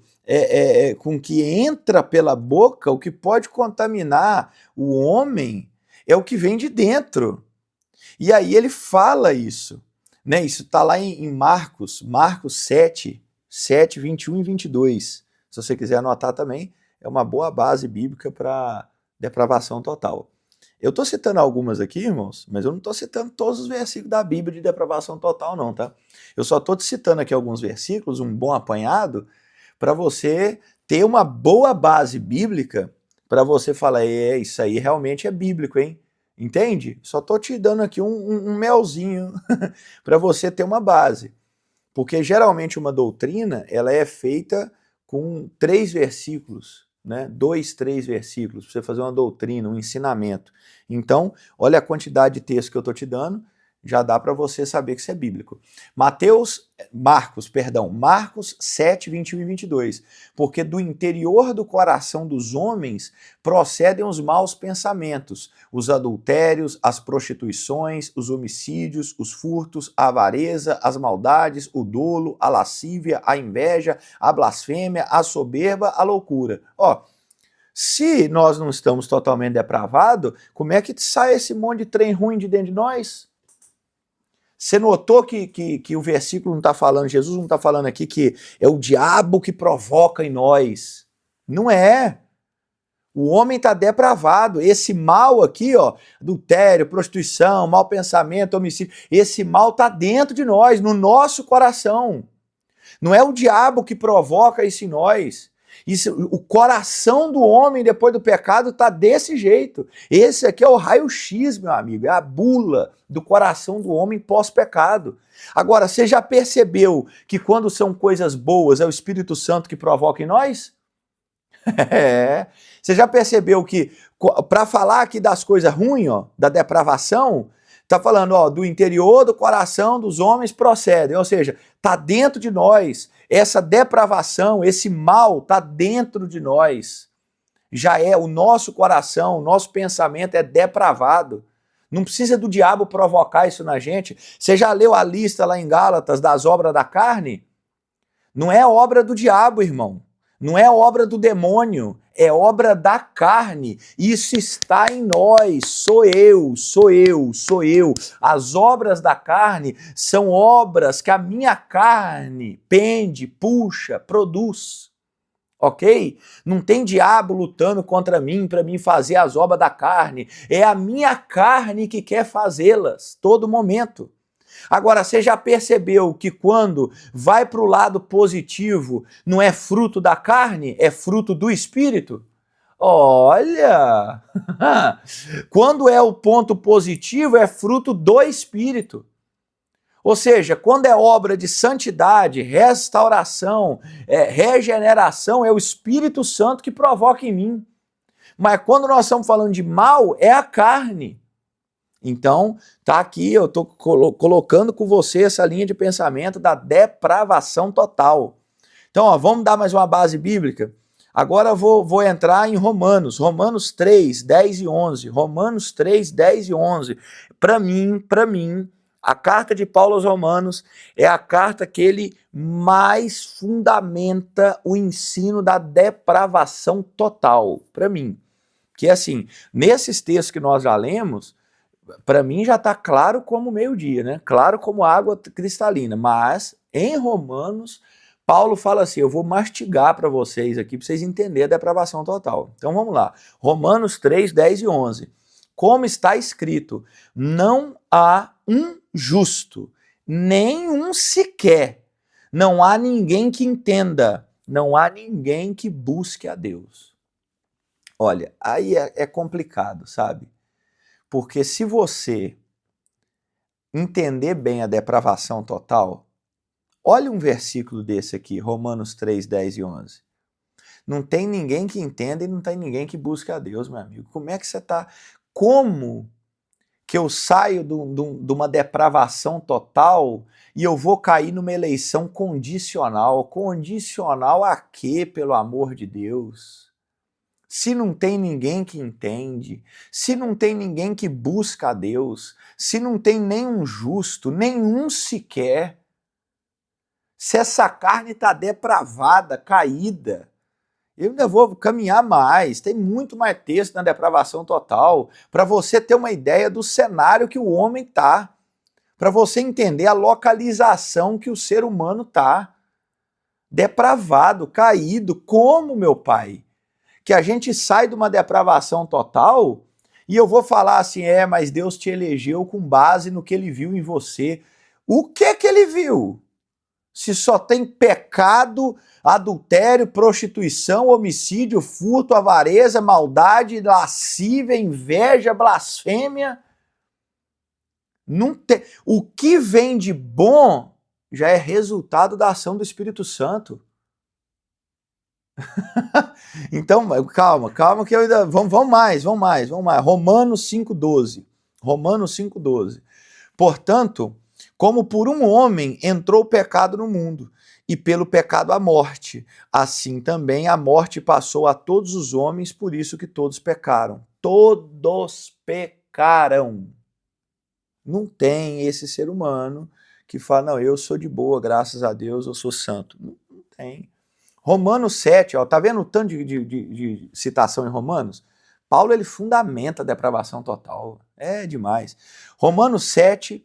com o que entra pela boca, o que pode contaminar o homem é o que vem de dentro. E aí ele fala isso, né? Isso está lá em Marcos 7, 21 e 22. Se você quiser anotar também, é uma boa base bíblica para depravação total. Eu estou citando algumas aqui, irmãos, mas eu não estou citando todos os versículos da Bíblia de depravação total, não, tá? Eu só estou te citando aqui alguns versículos, um bom apanhado, para você ter uma boa base bíblica, para você falar, isso aí realmente é bíblico, hein? Entende? Só estou te dando aqui um melzinho para você ter uma base. Porque geralmente uma doutrina, ela é feita com 3 versículos, né? 2, 3 versículos, para você fazer uma doutrina, um ensinamento. Então, olha a quantidade de texto que eu estou te dando, já dá para você saber que isso é bíblico. Marcos 7, 21 e 22. Porque do interior do coração dos homens procedem os maus pensamentos, os adultérios, as prostituições, os homicídios, os furtos, a avareza, as maldades, o dolo, a lascívia, a inveja, a blasfêmia, a soberba, a loucura. Se nós não estamos totalmente depravados, como é que sai esse monte de trem ruim de dentro de nós? Você notou que o versículo não está falando, Jesus não está falando aqui que é o diabo que provoca em nós. Não é. O homem está depravado. Esse mal aqui, adultério, prostituição, mau pensamento, homicídio, esse mal está dentro de nós, no nosso coração. Não é o diabo que provoca isso em nós. O coração do homem depois do pecado está desse jeito. Esse aqui é o raio-x, meu amigo, é a bula do coração do homem pós-pecado. Agora, você já percebeu que quando são coisas boas é o Espírito Santo que provoca em nós? Você já percebeu que para falar aqui das coisas ruins, da depravação, está falando, do interior do coração dos homens procedem, ou seja, está dentro de nós. Essa depravação, esse mal está dentro de nós. Já é o nosso coração, o nosso pensamento é depravado. Não precisa do diabo provocar isso na gente. Você já leu a lista lá em Gálatas das obras da carne? Não é obra do diabo, irmão. Não é obra do demônio, é obra da carne. Isso está em nós, sou eu. As obras da carne são obras que a minha carne pende, puxa, produz. Ok? Não tem diabo lutando contra mim para mim fazer as obras da carne. É a minha carne que quer fazê-las, todo momento. Agora, você já percebeu que quando vai para o lado positivo, não é fruto da carne, é fruto do espírito? Olha! Quando é o ponto positivo, é fruto do espírito. Ou seja, quando é obra de santidade, restauração, regeneração, é o Espírito Santo que provoca em mim. Mas quando nós estamos falando de mal, é a carne. Então, tá aqui, eu estou colocando com você essa linha de pensamento da depravação total. Então, vamos dar mais uma base bíblica. Agora vou entrar em Romanos 3, 10 e 11. Romanos 3, 10 e 11. Para mim, a carta de Paulo aos Romanos é a carta que ele mais fundamenta o ensino da depravação total, para mim. Que assim, nesses textos que nós já lemos, para mim já está claro como meio-dia, né? Claro como água cristalina, mas em Romanos, Paulo fala assim, eu vou mastigar para vocês aqui, para vocês entenderem a depravação total. Então vamos lá, Romanos 3, 10 e 11. Como está escrito, não há um justo, nem um sequer, não há ninguém que entenda, não há ninguém que busque a Deus. Olha, aí é complicado, sabe? Porque se você entender bem a depravação total, olha um versículo desse aqui, Romanos 3, 10 e 11. Não tem ninguém que entenda e não tem ninguém que busque a Deus, meu amigo. Como é que você está? Como que eu saio de uma depravação total e eu vou cair numa eleição condicional? Condicional a quê, pelo amor de Deus? Se não tem ninguém que entende, se não tem ninguém que busca a Deus, se não tem nenhum justo, nenhum sequer, se essa carne está depravada, caída, eu ainda vou caminhar mais, tem muito mais texto na depravação total, para você ter uma ideia do cenário que o homem está, para você entender a localização que o ser humano está. Depravado, caído, como meu pai? Que a gente sai de uma depravação total e eu vou falar assim, mas Deus te elegeu com base no que ele viu em você. O que ele viu? Se só tem pecado, adultério, prostituição, homicídio, furto, avareza, maldade, lascívia, inveja, blasfêmia. Não tem. O que vem de bom já é resultado da ação do Espírito Santo. Então, calma que eu ainda... Vamos mais. Romanos 5,12. Romanos 5,12. Portanto, como por um homem entrou o pecado no mundo, e pelo pecado a morte, assim também a morte passou a todos os homens, por isso que todos pecaram. Todos pecaram. Não tem esse ser humano que fala, não, eu sou de boa, graças a Deus, eu sou santo. Não tem. Romanos 7, ó, tá vendo o tanto de citação em Romanos? Paulo, ele fundamenta a depravação total. É demais. Romanos 7,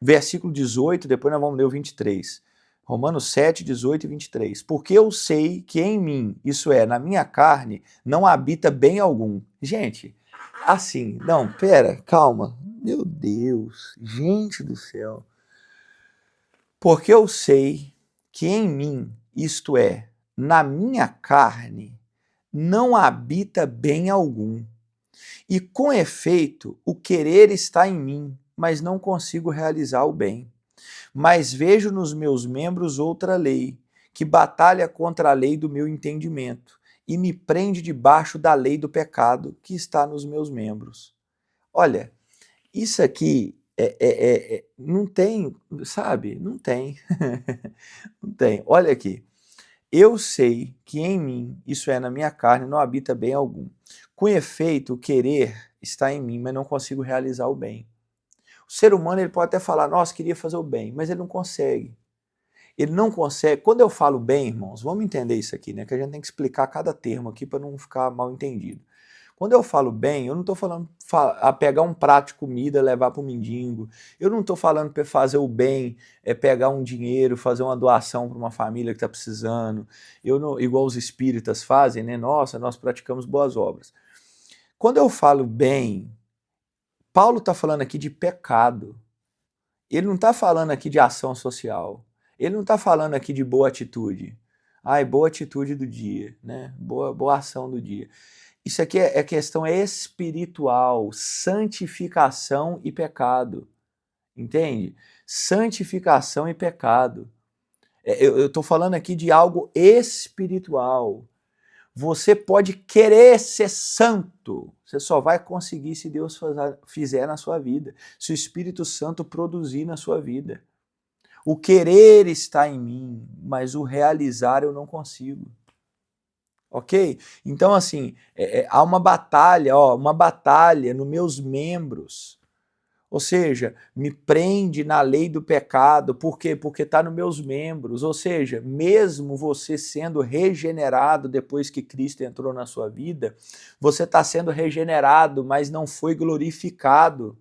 versículo 18, depois nós vamos ler o 23. Romanos 7, 18 e 23. Porque eu sei que em mim, isso é, na minha carne, não habita bem algum. Gente, assim, não, pera, calma. Meu Deus, gente do céu. Porque eu sei que em mim, isto é, na minha carne, não habita bem algum. E com efeito, o querer está em mim, mas não consigo realizar o bem. Mas vejo nos meus membros outra lei, que batalha contra a lei do meu entendimento, e me prende debaixo da lei do pecado que está nos meus membros. Olha, isso aqui não tem, sabe? Não tem. Não tem. Olha aqui. Eu sei que em mim, isso é, na minha carne, não habita bem algum. Com efeito, o querer está em mim, mas não consigo realizar o bem. O ser humano, ele pode até falar, nossa, queria fazer o bem, mas ele não consegue. Ele não consegue. Quando eu falo bem, irmãos, vamos entender isso aqui, né? Que a gente tem que explicar cada termo aqui para não ficar mal entendido. Quando eu falo bem, eu não estou falando a pegar um prato de comida e levar para o mendigo. Eu não estou falando para fazer o bem, pegar um dinheiro, fazer uma doação para uma família que está precisando. Eu não, igual os espíritas fazem, né? Nossa, nós praticamos boas obras. Quando eu falo bem, Paulo está falando aqui de pecado. Ele não está falando aqui de ação social. Ele não está falando aqui de boa atitude. Ai, boa atitude do dia, né? Boa ação do dia. Isso aqui é questão espiritual, santificação e pecado, entende? Santificação e pecado. Eu estou falando aqui de algo espiritual. Você pode querer ser santo, você só vai conseguir se Deus fizer na sua vida, se o Espírito Santo produzir na sua vida. O querer está em mim, mas o realizar eu não consigo. Ok? Então, assim, há uma batalha, ó, uma batalha nos meus membros. Ou seja, me prende na lei do pecado. Por quê? Porque está nos meus membros. Ou seja, mesmo você sendo regenerado depois que Cristo entrou na sua vida, você está sendo regenerado, mas não foi glorificado.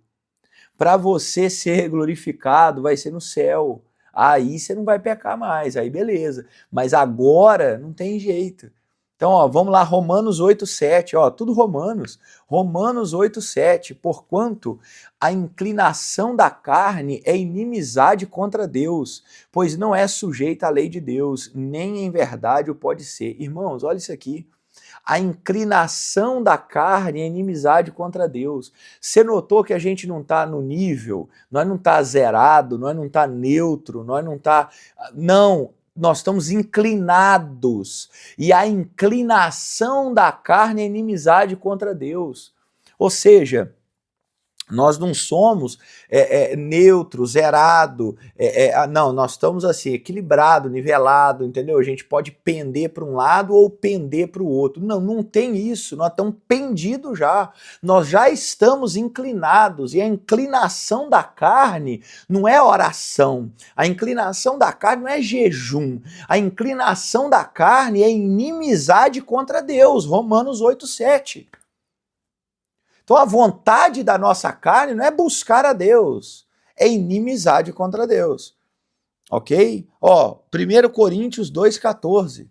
Para você ser glorificado, vai ser no céu. Aí você não vai pecar mais, aí beleza. Mas agora não tem jeito. Então, ó, vamos lá, Romanos 8,7, ó, tudo Romanos. Romanos 8,7, porquanto a inclinação da carne é inimizade contra Deus, pois não é sujeita à lei de Deus, nem em verdade o pode ser. Irmãos, olha isso aqui. A inclinação da carne é inimizade contra Deus. Você notou que a gente não está no nível, nós não está zerado, nós não está neutro, nós não está... Não, nós estamos inclinados. E a inclinação da carne é inimizade contra Deus. Ou seja, nós não somos neutro, zerado, não, nós estamos assim, equilibrado, nivelado, entendeu? A gente pode pender para um lado ou pender para o outro. Não, não tem isso, nós estamos pendidos já, nós já estamos inclinados, e a inclinação da carne não é oração, a inclinação da carne não é jejum, a inclinação da carne é inimizade contra Deus, Romanos 8,7. Então a vontade da nossa carne não é buscar a Deus, é inimizade contra Deus. Ok? Ó, 1 Coríntios 2,14.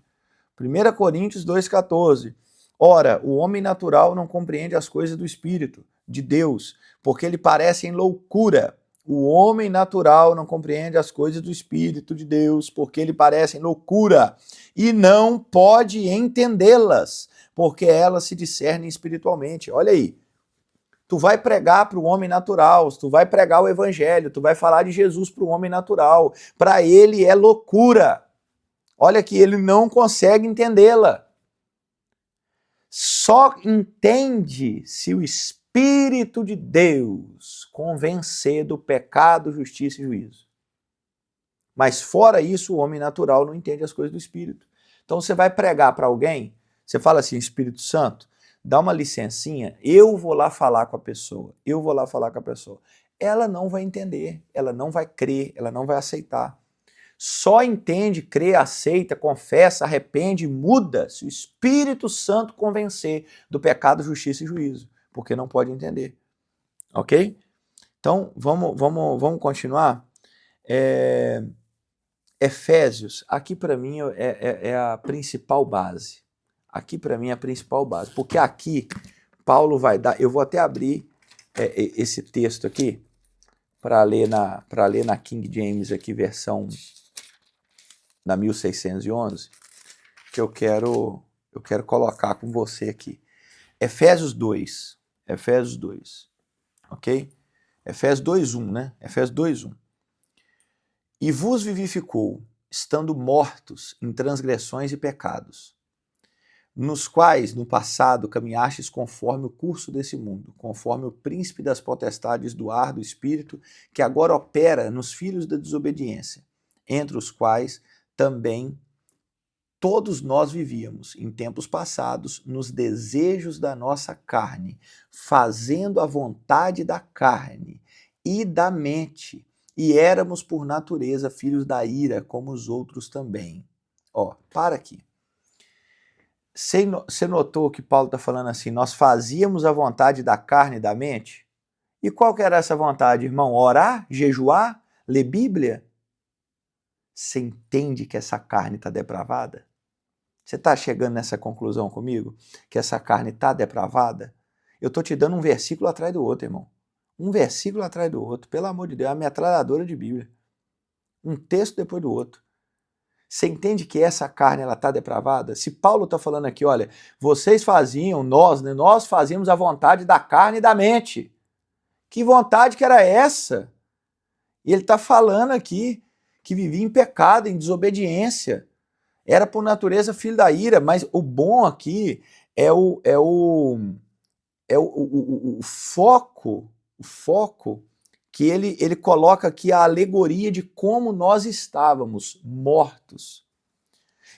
1 Coríntios 2,14. Ora, o homem natural não compreende as coisas do Espírito, de Deus, porque lhe parecem loucura. O homem natural não compreende as coisas do Espírito de Deus, porque lhe parecem loucura, e não pode entendê-las, porque elas se discernem espiritualmente. Olha aí. Tu vai pregar para o homem natural, tu vai pregar o evangelho, tu vai falar de Jesus para o homem natural. Para ele é loucura. Olha que ele não consegue entendê-la. Só entende se o Espírito de Deus convencer do pecado, justiça e juízo. Mas fora isso, o homem natural não entende as coisas do Espírito. Então você vai pregar para alguém, você fala assim, Espírito Santo, dá uma licencinha, eu vou lá falar com a pessoa, Ela não vai entender, ela não vai crer, ela não vai aceitar. Só entende, crê, aceita, confessa, arrepende, muda se o Espírito Santo convencer do pecado, justiça e juízo, porque não pode entender. Ok? Então, vamos continuar? Efésios, aqui para mim é a principal base. Aqui para mim é a principal base, porque aqui Paulo vai dar, eu vou até abrir esse texto aqui para ler na King James aqui, versão na 1611, que eu quero colocar com você aqui. Efésios 2, ok? Efésios 2:1, né? Efésios 2:1. E vos vivificou, estando mortos em transgressões e pecados, nos quais, no passado, caminhastes conforme o curso desse mundo, conforme o príncipe das potestades do ar do espírito, que agora opera nos filhos da desobediência, entre os quais também todos nós vivíamos, em tempos passados, nos desejos da nossa carne, fazendo a vontade da carne e da mente, e éramos por natureza filhos da ira, como os outros também. Ó, para aqui. Você notou que Paulo está falando assim, nós fazíamos a vontade da carne e da mente? E qual que era essa vontade, irmão? Orar? Jejuar? Ler Bíblia? Você entende que essa carne está depravada? Você está chegando nessa conclusão comigo? Que essa carne está depravada? Eu estou te dando um versículo atrás do outro, irmão. Um versículo atrás do outro. Pelo amor de Deus, é a metralhadora de Bíblia. Um texto depois do outro. Você entende que essa carne ela está depravada? Se Paulo está falando aqui, olha, vocês faziam, nós fazíamos a vontade da carne e da mente. Que vontade que era essa? E ele está falando aqui que vivia em pecado, em desobediência. Era por natureza filho da ira, mas o bom aqui é o foco que ele coloca aqui a alegoria de como nós estávamos mortos.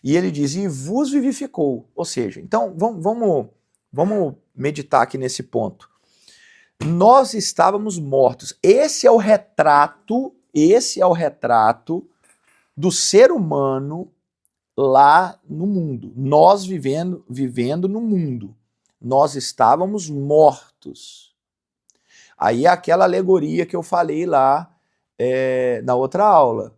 E ele diz, e vos vivificou. Ou seja, então vamos meditar aqui nesse ponto. Nós estávamos mortos. Esse é o retrato do ser humano lá no mundo. Nós vivendo no mundo. Nós estávamos mortos. Aí é aquela alegoria que eu falei lá na outra aula.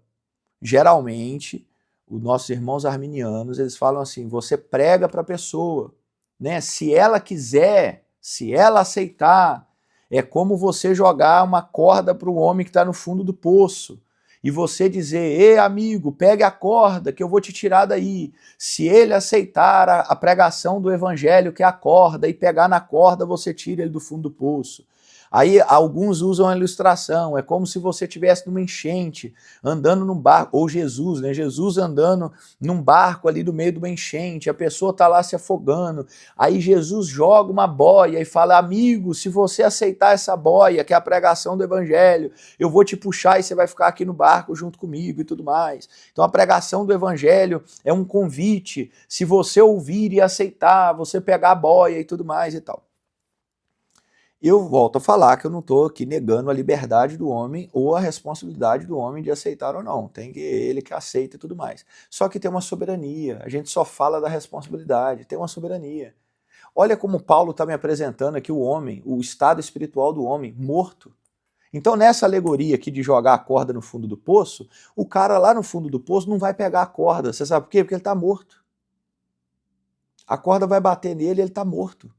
Geralmente, os nossos irmãos arminianos, eles falam assim, você prega para a pessoa, né? Se ela quiser, se ela aceitar, é como você jogar uma corda para o homem que está no fundo do poço e você dizer, ei amigo, pegue a corda que eu vou te tirar daí. Se ele aceitar a pregação do evangelho, que é a corda, e pegar na corda, você tira ele do fundo do poço. Aí alguns usam a ilustração, é como se você estivesse numa enchente, andando num barco, ou Jesus, né? Jesus andando num barco ali no meio de uma enchente, a pessoa está lá se afogando, aí Jesus joga uma boia e fala, amigo, se você aceitar essa boia, que é a pregação do evangelho, eu vou te puxar e você vai ficar aqui no barco junto comigo e tudo mais. Então a pregação do evangelho é um convite, se você ouvir e aceitar, você pegar a boia e tudo mais e tal. Eu volto a falar que eu não estou aqui negando a liberdade do homem ou a responsabilidade do homem de aceitar ou não. Tem que ele que aceita e tudo mais. Só que tem uma soberania. A gente só fala da responsabilidade. Tem uma soberania. Olha como Paulo está me apresentando aqui o homem, o estado espiritual do homem, morto. Então nessa alegoria aqui de jogar a corda no fundo do poço, o cara lá no fundo do poço não vai pegar a corda. Você sabe por quê? Porque ele está morto. A corda vai bater nele e ele está morto.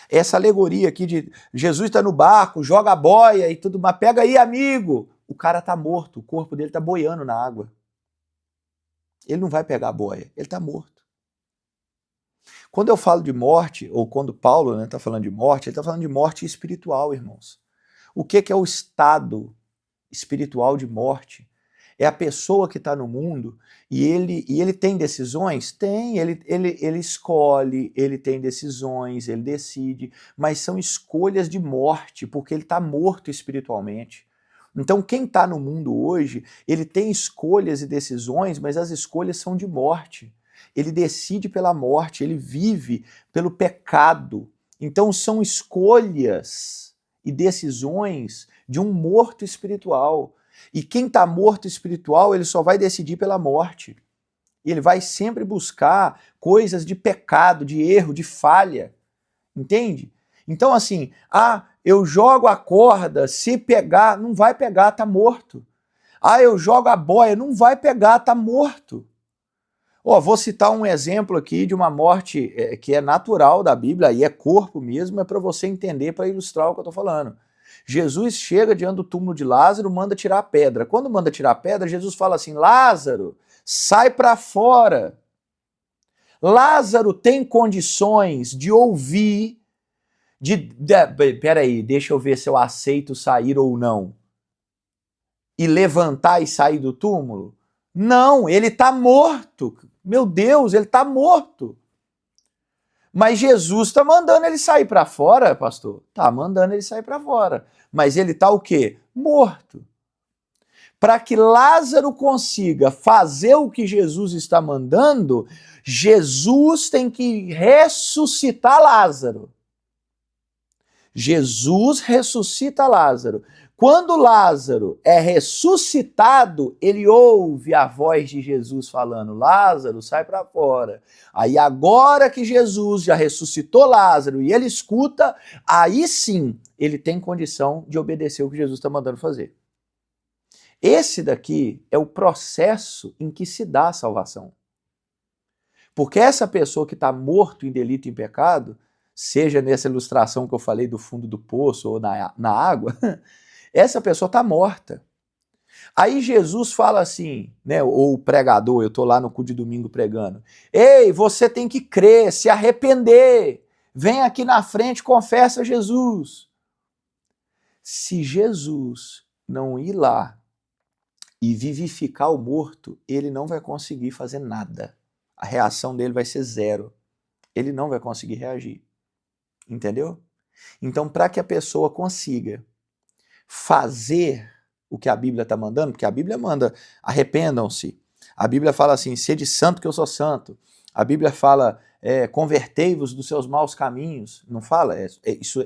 Essa alegoria aqui de Jesus está no barco, joga a boia e tudo, mas pega aí, amigo. O cara está morto, o corpo dele está boiando na água. Ele não vai pegar a boia, ele está morto. Quando eu falo de morte, ou quando Paulo está falando de morte, ele está falando de morte espiritual, irmãos. O que é o estado espiritual de morte? É a pessoa que está no mundo e ele tem decisões? Tem, ele escolhe, ele tem decisões, ele decide, mas são escolhas de morte, porque ele está morto espiritualmente. Então quem está no mundo hoje, ele tem escolhas e decisões, mas as escolhas são de morte. Ele decide pela morte, ele vive pelo pecado. Então são escolhas e decisões de um morto espiritual. E quem está morto espiritual, ele só vai decidir pela morte. E ele vai sempre buscar coisas de pecado, de erro, de falha. Entende? Então assim, eu jogo a corda, se pegar, não vai pegar, está morto. Eu jogo a boia, não vai pegar, está morto. Vou citar um exemplo aqui de uma morte que é natural da Bíblia, e é corpo mesmo, é para você entender, para ilustrar o que eu estou falando. Jesus chega diante do túmulo de Lázaro, manda tirar a pedra. Quando manda tirar a pedra, Jesus fala assim, Lázaro, sai para fora. Lázaro tem condições de ouvir, peraí, deixa eu ver se eu aceito sair ou não. E levantar e sair do túmulo? Não, ele está morto. Meu Deus, ele está morto. Mas Jesus está mandando ele sair para fora, pastor? Está mandando ele sair para fora. Mas ele está o quê? Morto. Para que Lázaro consiga fazer o que Jesus está mandando, Jesus tem que ressuscitar Lázaro. Jesus ressuscita Lázaro. Quando Lázaro é ressuscitado, ele ouve a voz de Jesus falando, Lázaro, sai para fora. Aí agora que Jesus já ressuscitou Lázaro e ele escuta, aí sim ele tem condição de obedecer o que Jesus está mandando fazer. Esse daqui é o processo em que se dá a salvação. Porque essa pessoa que está morto em delito e em pecado, seja nessa ilustração que eu falei do fundo do poço ou na água, essa pessoa está morta. Aí Jesus fala assim, né, ou o pregador, eu estou lá no culto de domingo pregando, ei, você tem que crer, se arrepender, vem aqui na frente, confessa Jesus. Se Jesus não ir lá e vivificar o morto, ele não vai conseguir fazer nada. A reação dele vai ser zero. Ele não vai conseguir reagir. Entendeu? Então, para que a pessoa consiga fazer o que a Bíblia está mandando, porque a Bíblia manda arrependam-se, A Bíblia fala assim, sede santo que eu sou santo. A Bíblia fala, convertei-vos dos seus maus caminhos. Não fala?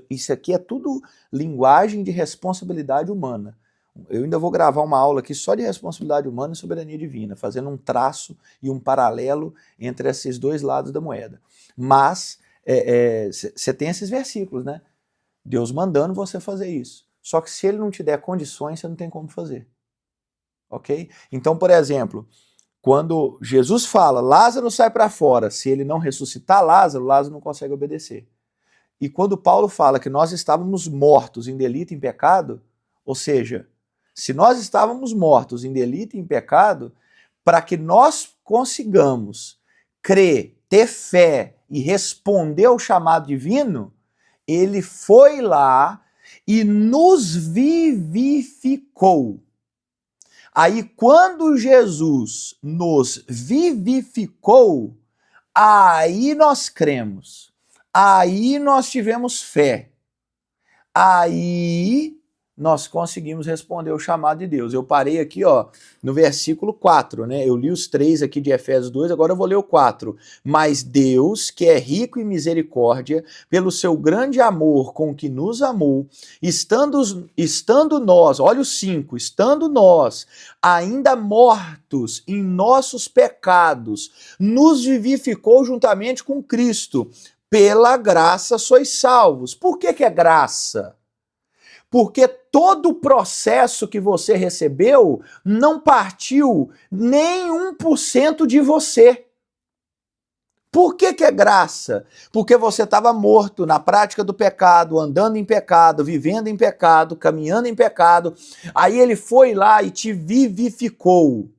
Isso aqui é tudo linguagem de responsabilidade humana. Eu ainda vou gravar uma aula aqui só de responsabilidade humana e soberania divina, fazendo um traço e um paralelo entre esses dois lados da moeda. Mas você tem esses versículos, né? Deus mandando você fazer isso. Só que se ele não te der condições, você não tem como fazer. Ok? Então, por exemplo, quando Jesus fala, Lázaro sai para fora, se ele não ressuscitar Lázaro, Lázaro não consegue obedecer. E quando Paulo fala que nós estávamos mortos em delito e em pecado, ou seja, se nós estávamos mortos em delito e em pecado, para que nós consigamos crer, ter fé e responder ao chamado divino, ele foi lá e nos vivificou. Aí, quando Jesus nos vivificou, aí nós cremos, aí nós tivemos fé, aí nós conseguimos responder o chamado de Deus. Eu parei aqui, ó, no versículo 4, né? Eu li os 3 aqui de Efésios 2, agora eu vou ler o 4. Mas Deus, que é rico em misericórdia, pelo seu grande amor com que nos amou, estando nós, olha o 5, estando nós ainda mortos em nossos pecados, nos vivificou juntamente com Cristo. Pela graça sois salvos. Por que é graça? Porque todo o processo que você recebeu não partiu nem 1% de você. Por que é graça? Porque você estava morto na prática do pecado, andando em pecado, vivendo em pecado, caminhando em pecado. Aí ele foi lá e te vivificou.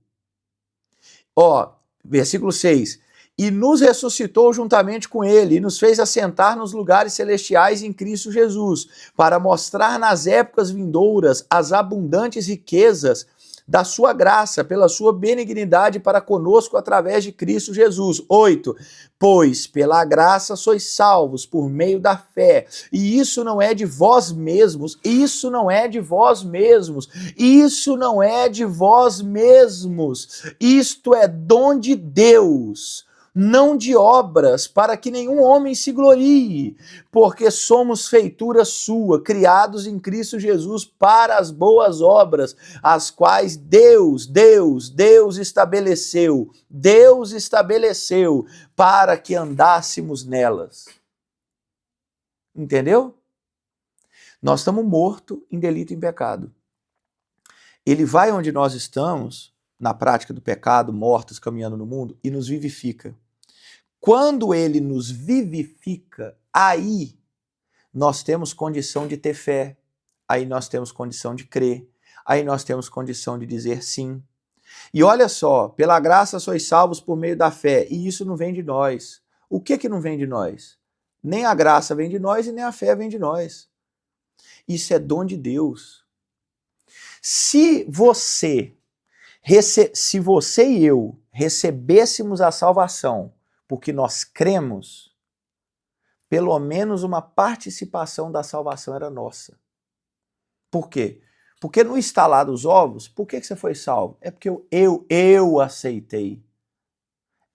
Ó, versículo 6. E nos ressuscitou juntamente com ele, e nos fez assentar nos lugares celestiais em Cristo Jesus, para mostrar nas épocas vindouras as abundantes riquezas da sua graça, pela sua benignidade para conosco através de Cristo Jesus. 8. Pois pela graça sois salvos por meio da fé, e isso não é de vós mesmos, isso não é de vós mesmos, isso não é de vós mesmos, isto é dom de Deus, não de obras, para que nenhum homem se glorie, porque somos feitura sua, criados em Cristo Jesus para as boas obras, as quais Deus estabeleceu para que andássemos nelas. Entendeu? Nós estamos mortos em delito e em pecado. Ele vai onde nós estamos, na prática do pecado, mortos, caminhando no mundo, e nos vivifica. Quando ele nos vivifica, aí nós temos condição de ter fé, aí nós temos condição de crer, aí nós temos condição de dizer sim. E olha só, pela graça sois salvos por meio da fé, e isso não vem de nós. O que não vem de nós? Nem a graça vem de nós e nem a fé vem de nós. Isso é dom de Deus. Se você e eu recebêssemos a salvação porque nós cremos, pelo menos uma participação da salvação era nossa. Por quê? Porque no estalar dos ovos, por que você foi salvo? É porque eu aceitei.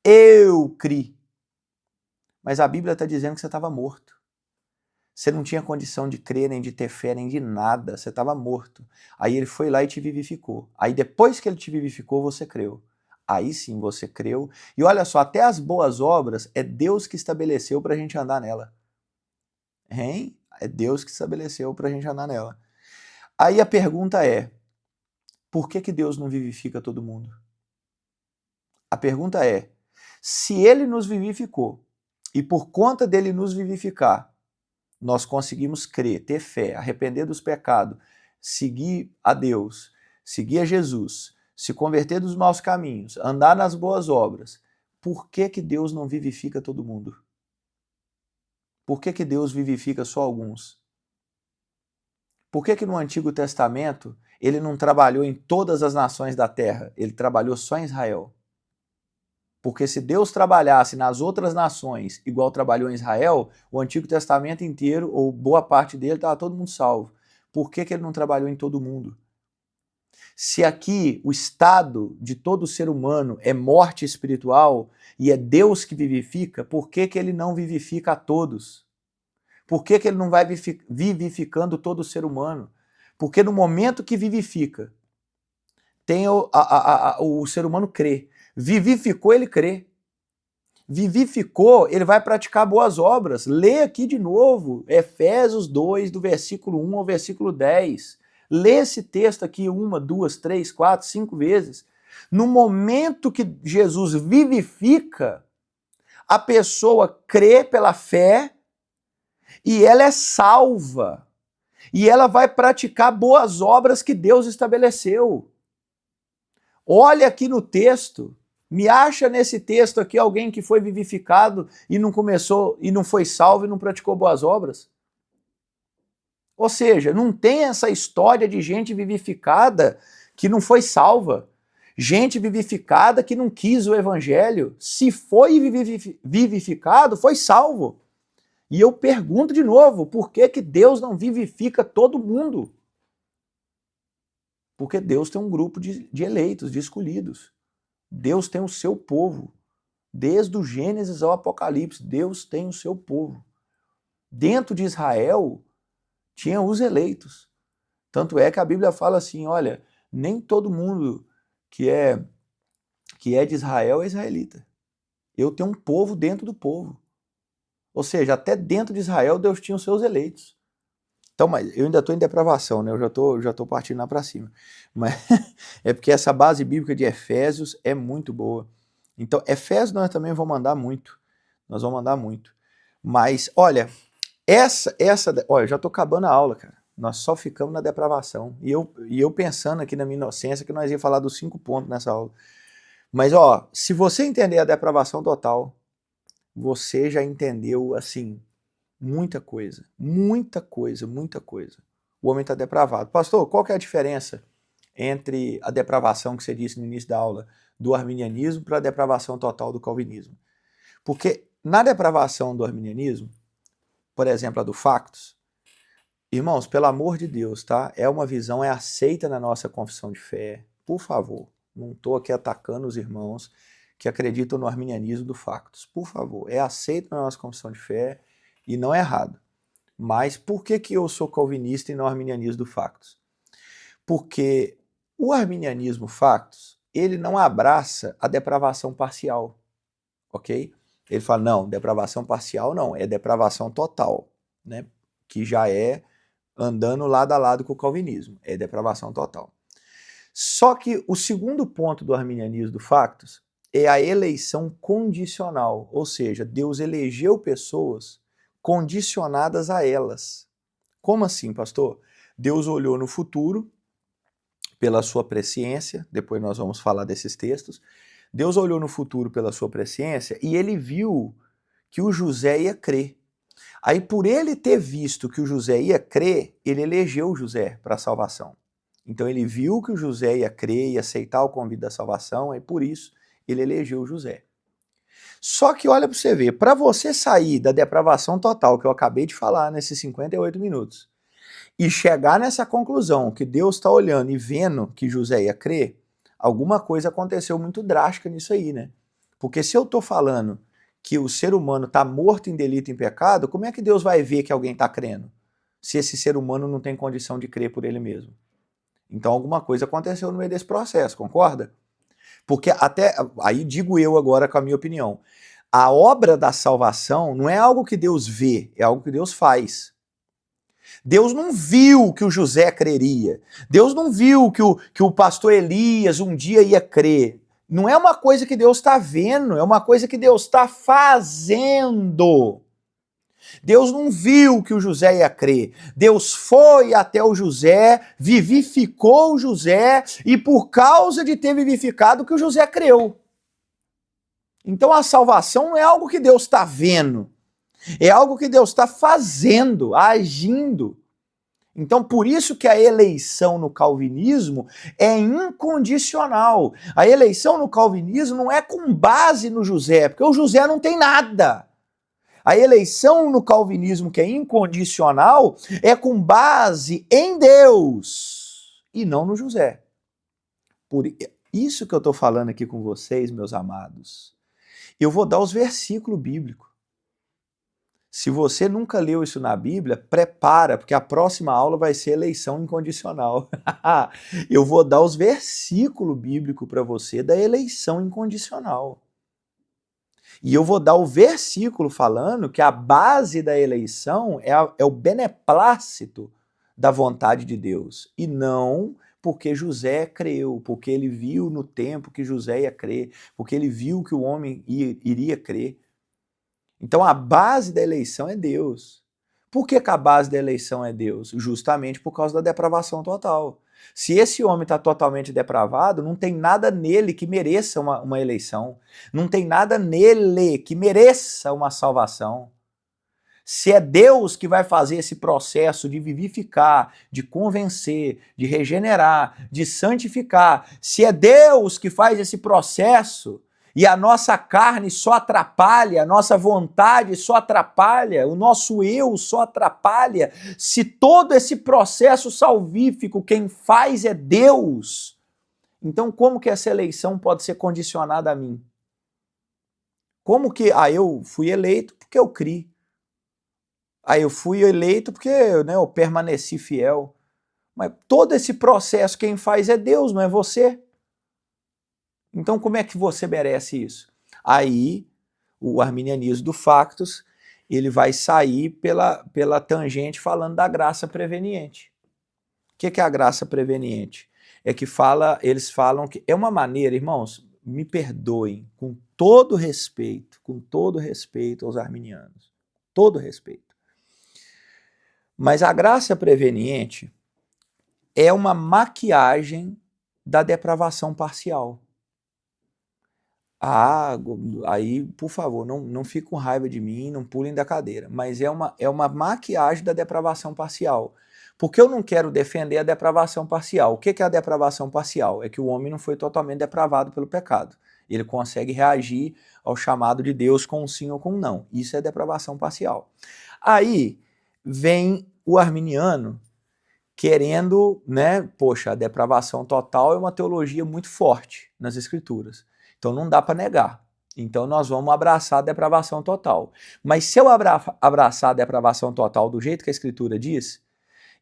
Eu criei. Mas a Bíblia está dizendo que você estava morto. Você não tinha condição de crer, nem de ter fé, nem de nada. Você estava morto. Aí ele foi lá e te vivificou. Aí depois que ele te vivificou, você creu. Aí sim você creu. E olha só, até as boas obras é Deus que estabeleceu para a gente andar nela. Hein? É Deus que estabeleceu para a gente andar nela. Aí a pergunta é, por que Deus não vivifica todo mundo? A pergunta é, se ele nos vivificou e por conta dele nos vivificar, nós conseguimos crer, ter fé, arrepender dos pecados, seguir a Deus, seguir a Jesus, se converter dos maus caminhos, andar nas boas obras, por que Deus não vivifica todo mundo? Por que Deus vivifica só alguns? Por que no Antigo Testamento ele não trabalhou em todas as nações da terra? Ele trabalhou só em Israel. Porque se Deus trabalhasse nas outras nações igual trabalhou em Israel, o Antigo Testamento inteiro, ou boa parte dele, estava todo mundo salvo. Por que ele não trabalhou em todo mundo? Se aqui o estado de todo ser humano é morte espiritual e é Deus que vivifica, por que que ele não vivifica a todos? Por que que ele não vai vivificando todo ser humano? Porque no momento que vivifica, tem o ser humano crê. Vivificou, ele crê. Vivificou, ele vai praticar boas obras. Lê aqui de novo, Efésios 2, do versículo 1 ao versículo 10. Lê esse texto aqui 1, 2, 3, 4, 5 vezes. No momento que Jesus vivifica, a pessoa crê pela fé e ela é salva. E ela vai praticar boas obras que Deus estabeleceu. Olha aqui no texto, me acha nesse texto aqui alguém que foi vivificado e não começou, e não foi salvo e não praticou boas obras? Ou seja, não tem essa história de gente vivificada que não foi salva. Gente vivificada que não quis o evangelho. Se foi vivificado, foi salvo. E eu pergunto de novo, por que que Deus não vivifica todo mundo? Porque Deus tem um grupo de eleitos, de escolhidos. Deus tem o seu povo. Desde o Gênesis ao Apocalipse, Deus tem o seu povo. Dentro de Israel, tinha os eleitos. Tanto é que a Bíblia fala assim, olha, nem todo mundo que é de Israel é israelita. Eu tenho um povo dentro do povo. Ou seja, até dentro de Israel Deus tinha os seus eleitos. Então, mas eu ainda estou em depravação, né? Eu já tô partindo lá para cima. Mas é porque essa base bíblica de Efésios é muito boa. Então, Efésios nós também vamos mandar muito. Nós vamos mandar muito. Mas, olha, olha, eu já estou acabando a aula, cara. Nós só ficamos na depravação. E eu pensando aqui na minha inocência que nós ia falar dos 5 pontos nessa aula. Mas, ó, se você entender a depravação total, você já entendeu, assim, muita coisa. Muita coisa, muita coisa. O homem está depravado. Pastor, qual que é a diferença entre a depravação que você disse no início da aula do arminianismo para a depravação total do calvinismo? Porque na depravação do arminianismo, por exemplo, a do Factus, irmãos, pelo amor de Deus, tá? É uma visão, é aceita na nossa confissão de fé. Por favor, não estou aqui atacando os irmãos que acreditam no arminianismo do Factus. Por favor, é aceito na nossa confissão de fé e não é errado. Mas por que que eu sou calvinista e não arminianismo do Factus? Porque o arminianismo Factus, ele não abraça a depravação parcial, ok? Ele fala, não, depravação parcial não, é depravação total, né? Que já é andando lado a lado com o calvinismo, é depravação total. Só que o segundo ponto do arminianismo do Factus é a eleição condicional, ou seja, Deus elegeu pessoas condicionadas a elas. Como assim, pastor? Deus olhou no futuro, pela sua presciência, depois nós vamos falar desses textos, Deus olhou no futuro pela sua presciência e ele viu que o José ia crer. Aí por ele ter visto que o José ia crer, ele elegeu o José para a salvação. Então ele viu que o José ia crer e aceitar o convite da salvação, e por isso ele elegeu o José. Só que olha para você ver, para você sair da depravação total que eu acabei de falar nesses 58 minutos e chegar nessa conclusão que Deus está olhando e vendo que José ia crer, alguma coisa aconteceu muito drástica nisso aí, né? Porque se eu estou falando que o ser humano está morto em delito e em pecado, como é que Deus vai ver que alguém está crendo? Se esse ser humano não tem condição de crer por ele mesmo. Então alguma coisa aconteceu no meio desse processo, concorda? Porque até, aí digo eu agora com a minha opinião, a obra da salvação não é algo que Deus vê, é algo que Deus faz. Deus não viu que o José creria. Deus não viu que o pastor Elias um dia ia crer. Não é uma coisa que Deus está vendo, é uma coisa que Deus está fazendo. Deus não viu que o José ia crer. Deus foi até o José, vivificou o José, e por causa de ter vivificado que o José creu. Então a salvação não é algo que Deus está vendo. É algo que Deus está fazendo, agindo. Então, por isso que a eleição no calvinismo é incondicional. A eleição no calvinismo não é com base no José, porque o José não tem nada. A eleição no calvinismo, que é incondicional, é com base em Deus e não no José. Por isso que eu estou falando aqui com vocês, meus amados, eu vou dar os versículos bíblicos. Se você nunca leu isso na Bíblia, prepara, porque a próxima aula vai ser eleição incondicional. Eu vou dar os versículos bíblicos para você da eleição incondicional. E eu vou dar o versículo falando que a base da eleição é o beneplácito da vontade de Deus. E não porque José creu, porque ele viu no tempo que José ia crer, porque ele viu que o homem iria crer. Então a base da eleição é Deus. Por que a base da eleição é Deus? Justamente por causa da depravação total. Se esse homem está totalmente depravado, não tem nada nele que mereça uma eleição. Não tem nada nele que mereça uma salvação. Se é Deus que vai fazer esse processo de vivificar, de convencer, de regenerar, de santificar, se é Deus que faz esse processo, e a nossa carne só atrapalha, a nossa vontade só atrapalha, o nosso eu só atrapalha. Se todo esse processo salvífico quem faz é Deus, então como que essa eleição pode ser condicionada a mim? Como que, eu fui eleito porque eu criei. Eu fui eleito porque eu permaneci fiel. Mas todo esse processo quem faz é Deus, não é você. Então como é que você merece isso? Aí o arminianismo do Factus, ele vai sair pela tangente falando da graça preveniente. O que é a graça preveniente? É que eles falam que é uma maneira, irmãos, me perdoem, com todo respeito aos arminianos, todo respeito. Mas a graça preveniente é uma maquiagem da depravação parcial. Aí, por favor, não fique com raiva de mim, não pulem da cadeira. Mas é uma maquiagem da depravação parcial. Porque eu não quero defender a depravação parcial. O que é a depravação parcial? É que o homem não foi totalmente depravado pelo pecado. Ele consegue reagir ao chamado de Deus com um sim ou com um não. Isso é depravação parcial. Aí vem o arminiano querendo, poxa, a depravação total é uma teologia muito forte nas escrituras. Então não dá para negar. Então nós vamos abraçar a depravação total. Mas se eu abraçar a depravação total do jeito que a Escritura diz,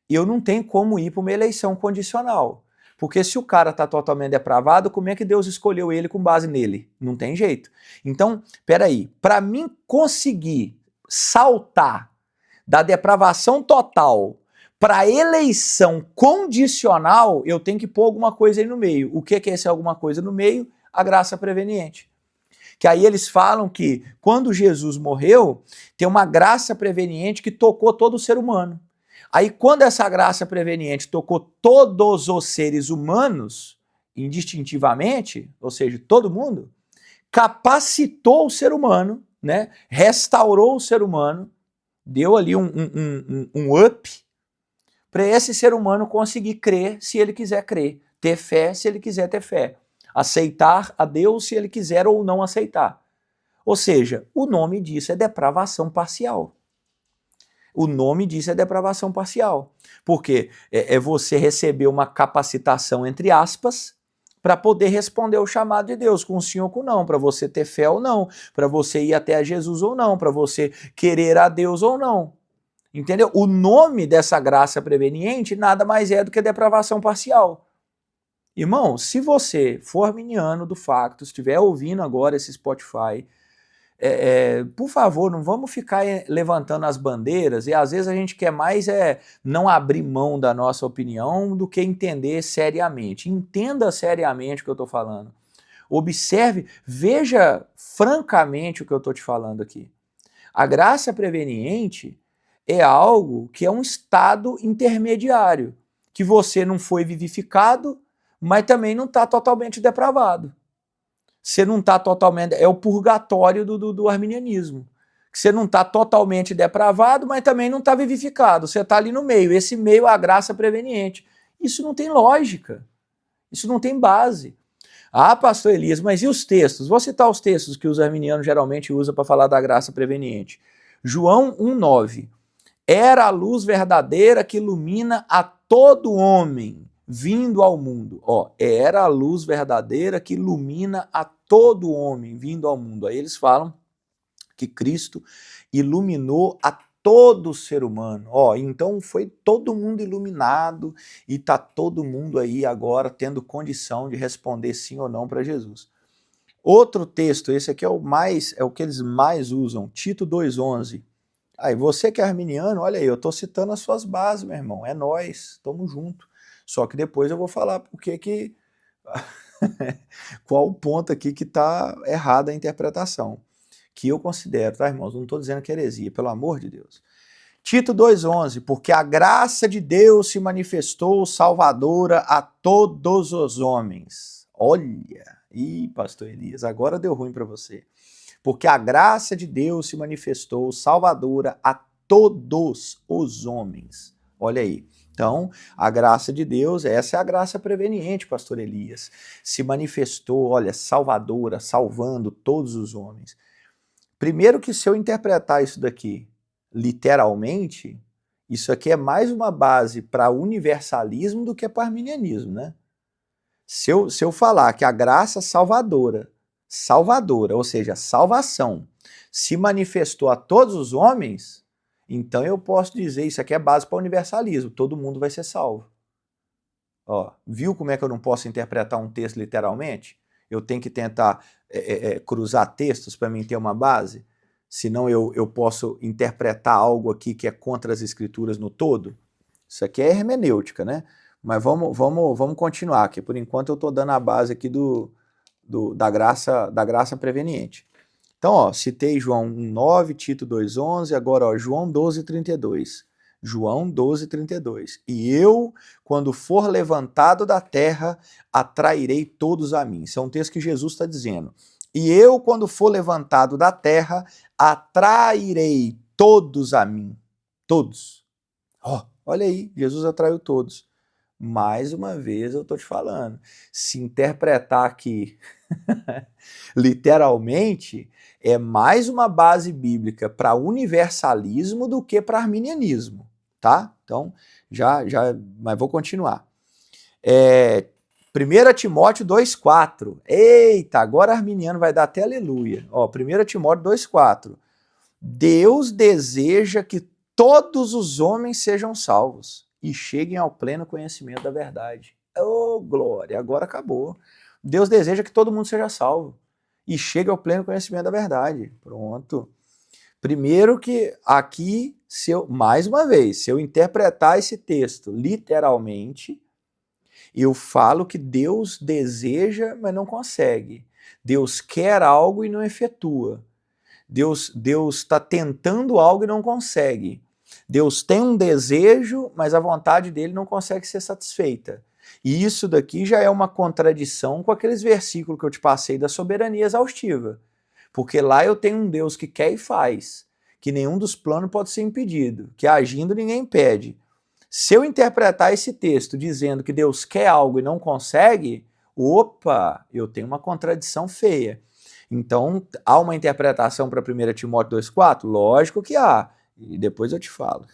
eu não tenho como ir para uma eleição condicional. Porque se o cara está totalmente depravado, como é que Deus escolheu ele com base nele? Não tem jeito. Então, peraí, para mim conseguir saltar da depravação total para a eleição condicional, eu tenho que pôr alguma coisa aí no meio. O que é esse alguma coisa no meio? A graça preveniente. Que aí eles falam que quando Jesus morreu, tem uma graça preveniente que tocou todo o ser humano. Aí quando essa graça preveniente tocou todos os seres humanos, indistintivamente, ou seja, todo mundo, capacitou o ser humano, restaurou o ser humano, deu ali um up para esse ser humano conseguir crer se ele quiser crer, ter fé se ele quiser ter fé, aceitar a Deus se ele quiser ou não aceitar. Ou seja, o nome disso é depravação parcial. O nome disso é depravação parcial. Porque é você receber uma capacitação, entre aspas, para poder responder ao chamado de Deus, com sim ou com não, para você ter fé ou não, para você ir até a Jesus ou não, para você querer a Deus ou não. Entendeu? O nome dessa graça preveniente nada mais é do que depravação parcial. Irmão, se você for arminiano do Factus, estiver ouvindo agora esse Spotify, por favor, não vamos ficar levantando as bandeiras, e às vezes a gente quer mais não abrir mão da nossa opinião do que entender seriamente. Entenda seriamente o que eu estou falando. Observe, veja francamente o que eu estou te falando aqui. A graça preveniente é algo que é um estado intermediário, que você não foi vivificado, mas também não está totalmente depravado. Você não está totalmente... É o purgatório do arminianismo. Você não está totalmente depravado, mas também não está vivificado. Você está ali no meio. Esse meio é a graça preveniente. Isso não tem lógica. Isso não tem base. Pastor Elias, mas e os textos? Vou citar os textos que os arminianos geralmente usam para falar da graça preveniente. João 1,9. Era a luz verdadeira que ilumina a todo homem. vindo ao mundo. Ó, era a luz verdadeira que ilumina a todo homem vindo ao mundo. Aí eles falam que Cristo iluminou a todo ser humano. Ó, então foi todo mundo iluminado e tá todo mundo aí agora tendo condição de responder sim ou não para Jesus. Outro texto, esse aqui é o que eles mais usam, Tito 2,11. Aí, você que é arminiano, olha aí, eu estou citando as suas bases, meu irmão, é nós, estamos juntos. Só que depois eu vou falar porque que qual o ponto aqui que está errada a interpretação, que eu considero, tá, irmãos? Não estou dizendo que é heresia, pelo amor de Deus. Tito 2,11, porque a graça de Deus se manifestou salvadora a todos os homens. Olha, pastor Elias, agora deu ruim para você. Porque a graça de Deus se manifestou salvadora a todos os homens. Olha aí. Então, a graça de Deus, essa é a graça preveniente, pastor Elias. Se manifestou, olha, salvadora, salvando todos os homens. Primeiro que se eu interpretar isso daqui literalmente, isso aqui é mais uma base para universalismo do que para arminianismo, né? Se eu falar que a graça salvadora, ou seja, salvação, se manifestou a todos os homens, então eu posso dizer, isso aqui é base para universalismo, todo mundo vai ser salvo. Ó, viu como é que eu não posso interpretar um texto literalmente? Eu tenho que tentar cruzar textos para mim ter uma base? Senão eu posso interpretar algo aqui que é contra as escrituras no todo? Isso aqui é hermenêutica, né? Mas vamos continuar, que por enquanto eu estou dando a base aqui da graça preveniente. Então, ó, citei João 1,9, Tito 2,11, agora ó, João 12,32. João 12,32. E eu, quando for levantado da terra, atrairei todos a mim. Isso é um texto que Jesus está dizendo. E eu, quando for levantado da terra, atrairei todos a mim. Todos. Ó, olha aí, Jesus atraiu todos. Mais uma vez eu estou te falando. Se interpretar aqui literalmente, é mais uma base bíblica para universalismo do que para arminianismo, tá? Então, mas vou continuar. 1 Timóteo 2,4. Eita, agora arminiano vai dar até aleluia. Ó, 1 Timóteo 2,4. Deus deseja que todos os homens sejam salvos e cheguem ao pleno conhecimento da verdade. Oh, glória, agora acabou. Deus deseja que todo mundo seja salvo e chegue ao pleno conhecimento da verdade. Pronto. Primeiro que aqui, mais uma vez, se eu interpretar esse texto literalmente, eu falo que Deus deseja, mas não consegue. Deus quer algo e não efetua. Deus está tentando algo e não consegue. Deus tem um desejo, mas a vontade dele não consegue ser satisfeita. E isso daqui já é uma contradição com aqueles versículos que eu te passei da soberania exaustiva. Porque lá eu tenho um Deus que quer e faz, que nenhum dos planos pode ser impedido, que agindo ninguém impede. Se eu interpretar esse texto dizendo que Deus quer algo e não consegue, opa, eu tenho uma contradição feia. Então, há uma interpretação para 1 Timóteo 2,4? Lógico que há, e depois eu te falo.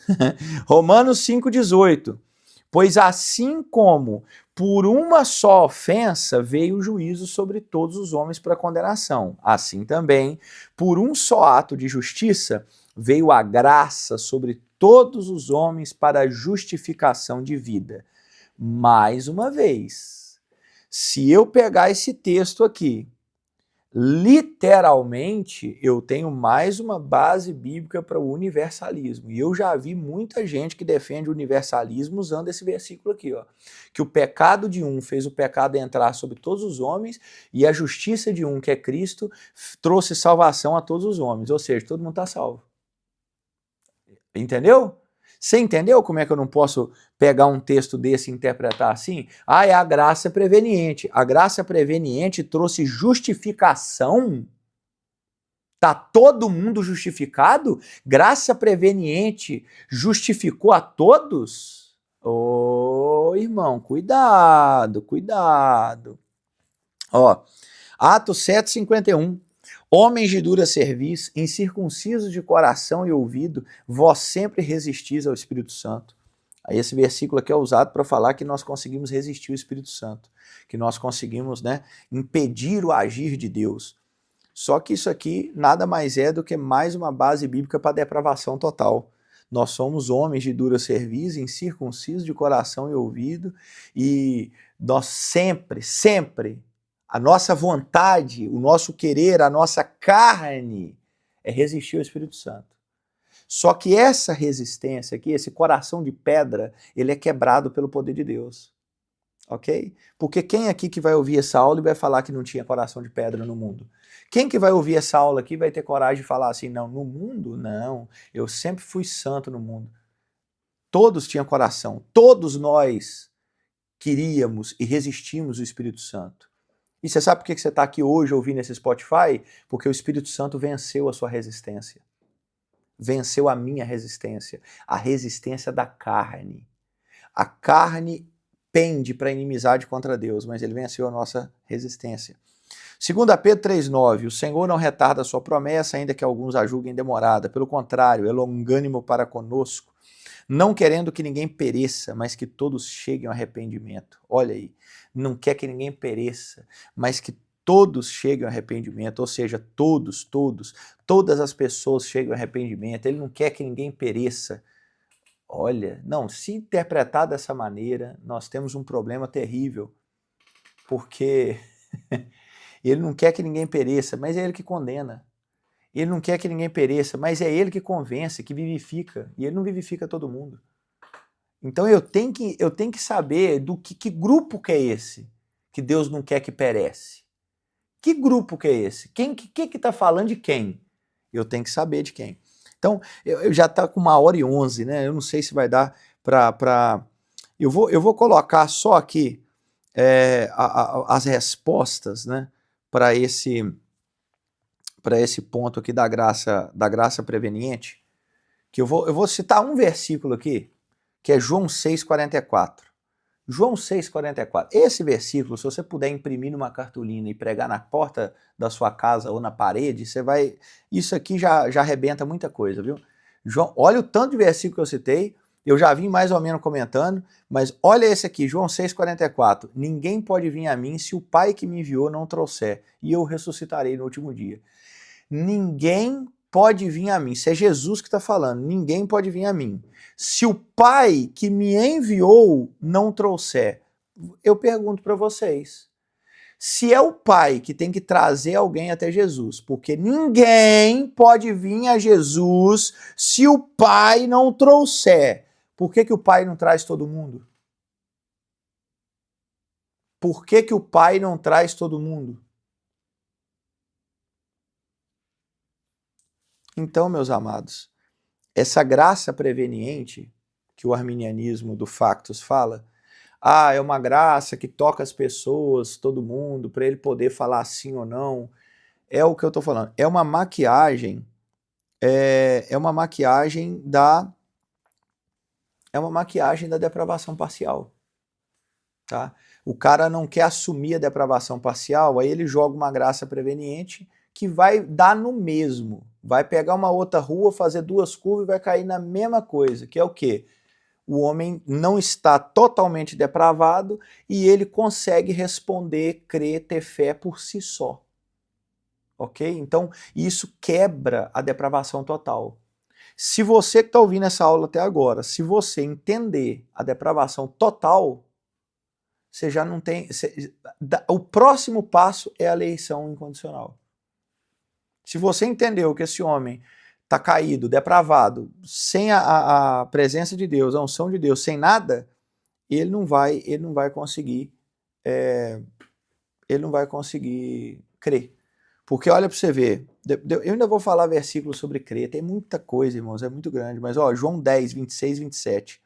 Romanos 5,18. Pois assim como por uma só ofensa veio o juízo sobre todos os homens para condenação, assim também, por um só ato de justiça, veio a graça sobre todos os homens para a justificação de vida. Mais uma vez, se eu pegar esse texto aqui, literalmente, eu tenho mais uma base bíblica para o universalismo. E eu já vi muita gente que defende o universalismo usando esse versículo aqui, ó, que o pecado de um fez o pecado entrar sobre todos os homens e a justiça de um, que é Cristo, trouxe salvação a todos os homens. Ou seja, todo mundo está salvo. Entendeu? Você entendeu como é que eu não posso pegar um texto desse e interpretar assim? Ah, é a graça preveniente. A graça preveniente trouxe justificação? Tá todo mundo justificado? Graça preveniente justificou a todos? Ô, irmão, cuidado, cuidado. Ó, Atos 7,51. Homens de dura cerviz, incircuncisos de coração e ouvido, vós sempre resistis ao Espírito Santo. Aí esse versículo aqui é usado para falar que nós conseguimos resistir o Espírito Santo, que nós conseguimos, né, impedir o agir de Deus. Só que isso aqui nada mais é do que mais uma base bíblica para a depravação total. Nós somos homens de dura cerviz, incircuncisos de coração e ouvido, e nós sempre, a nossa vontade, o nosso querer, a nossa carne é resistir ao Espírito Santo. Só que essa resistência aqui, esse coração de pedra, ele é quebrado pelo poder de Deus. Ok? Porque quem aqui que vai ouvir essa aula e vai falar que não tinha coração de pedra no mundo? Quem que vai ouvir essa aula aqui vai ter coragem de falar assim, não, no mundo não, eu sempre fui santo no mundo. Todos tinham coração, todos nós queríamos e resistimos o Espírito Santo. E você sabe por que você está aqui hoje ouvindo esse Spotify? Porque o Espírito Santo venceu a sua resistência. Venceu a minha resistência, a resistência da carne. A carne pende para a inimizade contra Deus, mas ele venceu a nossa resistência. 2 Pedro 3,9, o Senhor não retarda a sua promessa, ainda que alguns a julguem demorada. Pelo contrário, é longânimo para conosco, não querendo que ninguém pereça, mas que todos cheguem ao arrependimento. Olha aí, não quer que ninguém pereça, mas que todos cheguem ao arrependimento, ou seja, todas as pessoas cheguem ao arrependimento. Ele não quer que ninguém pereça. Olha, não, se interpretar dessa maneira, nós temos um problema terrível, porque ele não quer que ninguém pereça, mas é ele que condena. Ele não quer que ninguém pereça, mas é ele que convence, que vivifica, e ele não vivifica todo mundo. Então eu tenho que saber do que grupo que é esse, que Deus não quer que perece. Que grupo que é esse? Quem que está falando de quem? Eu tenho que saber de quem. Então, eu já está com 1h11, né? Eu não sei se vai dar para... Eu vou colocar só aqui as respostas, né, para esse ponto aqui da graça preveniente, que eu vou citar um versículo aqui, que é João 6,44. João 6,44. Esse versículo, se você puder imprimir numa cartolina e pregar na porta da sua casa ou na parede, você vai... Isso aqui já arrebenta muita coisa, viu? João, olha o tanto de versículo que eu citei, eu já vim mais ou menos comentando, mas olha esse aqui, João 6,44. Ninguém pode vir a mim se o Pai que me enviou não trouxer, e eu ressuscitarei no último dia. Ninguém pode vir a mim, isso é Jesus que está falando, ninguém pode vir a mim. Se o Pai que me enviou não trouxer, eu pergunto para vocês, se é o Pai que tem que trazer alguém até Jesus, porque ninguém pode vir a Jesus se o Pai não trouxer, por que o Pai não traz todo mundo? Por que o Pai não traz todo mundo? Então, meus amados, essa graça preveniente que o arminianismo do Factus fala, é uma graça que toca as pessoas, todo mundo, para ele poder falar sim ou não, é o que eu estou falando. É uma maquiagem, uma maquiagem da depravação parcial, tá? O cara não quer assumir a depravação parcial, aí ele joga uma graça preveniente que vai dar no mesmo. Vai pegar uma outra rua, fazer 2 curvas e vai cair na mesma coisa, que é o quê? O homem não está totalmente depravado e ele consegue responder, crer, ter fé por si só. Ok? Então, isso quebra a depravação total. Se você que está ouvindo essa aula até agora, se você entender a depravação total, você já não tem... o próximo passo é a eleição incondicional. Se você entendeu que esse homem está caído, depravado, sem a presença de Deus, a unção de Deus, sem nada, ele não vai conseguir crer. Porque olha para você ver, eu ainda vou falar versículos sobre crer, tem muita coisa, irmãos, é muito grande, mas ó, João 10, 26, 27,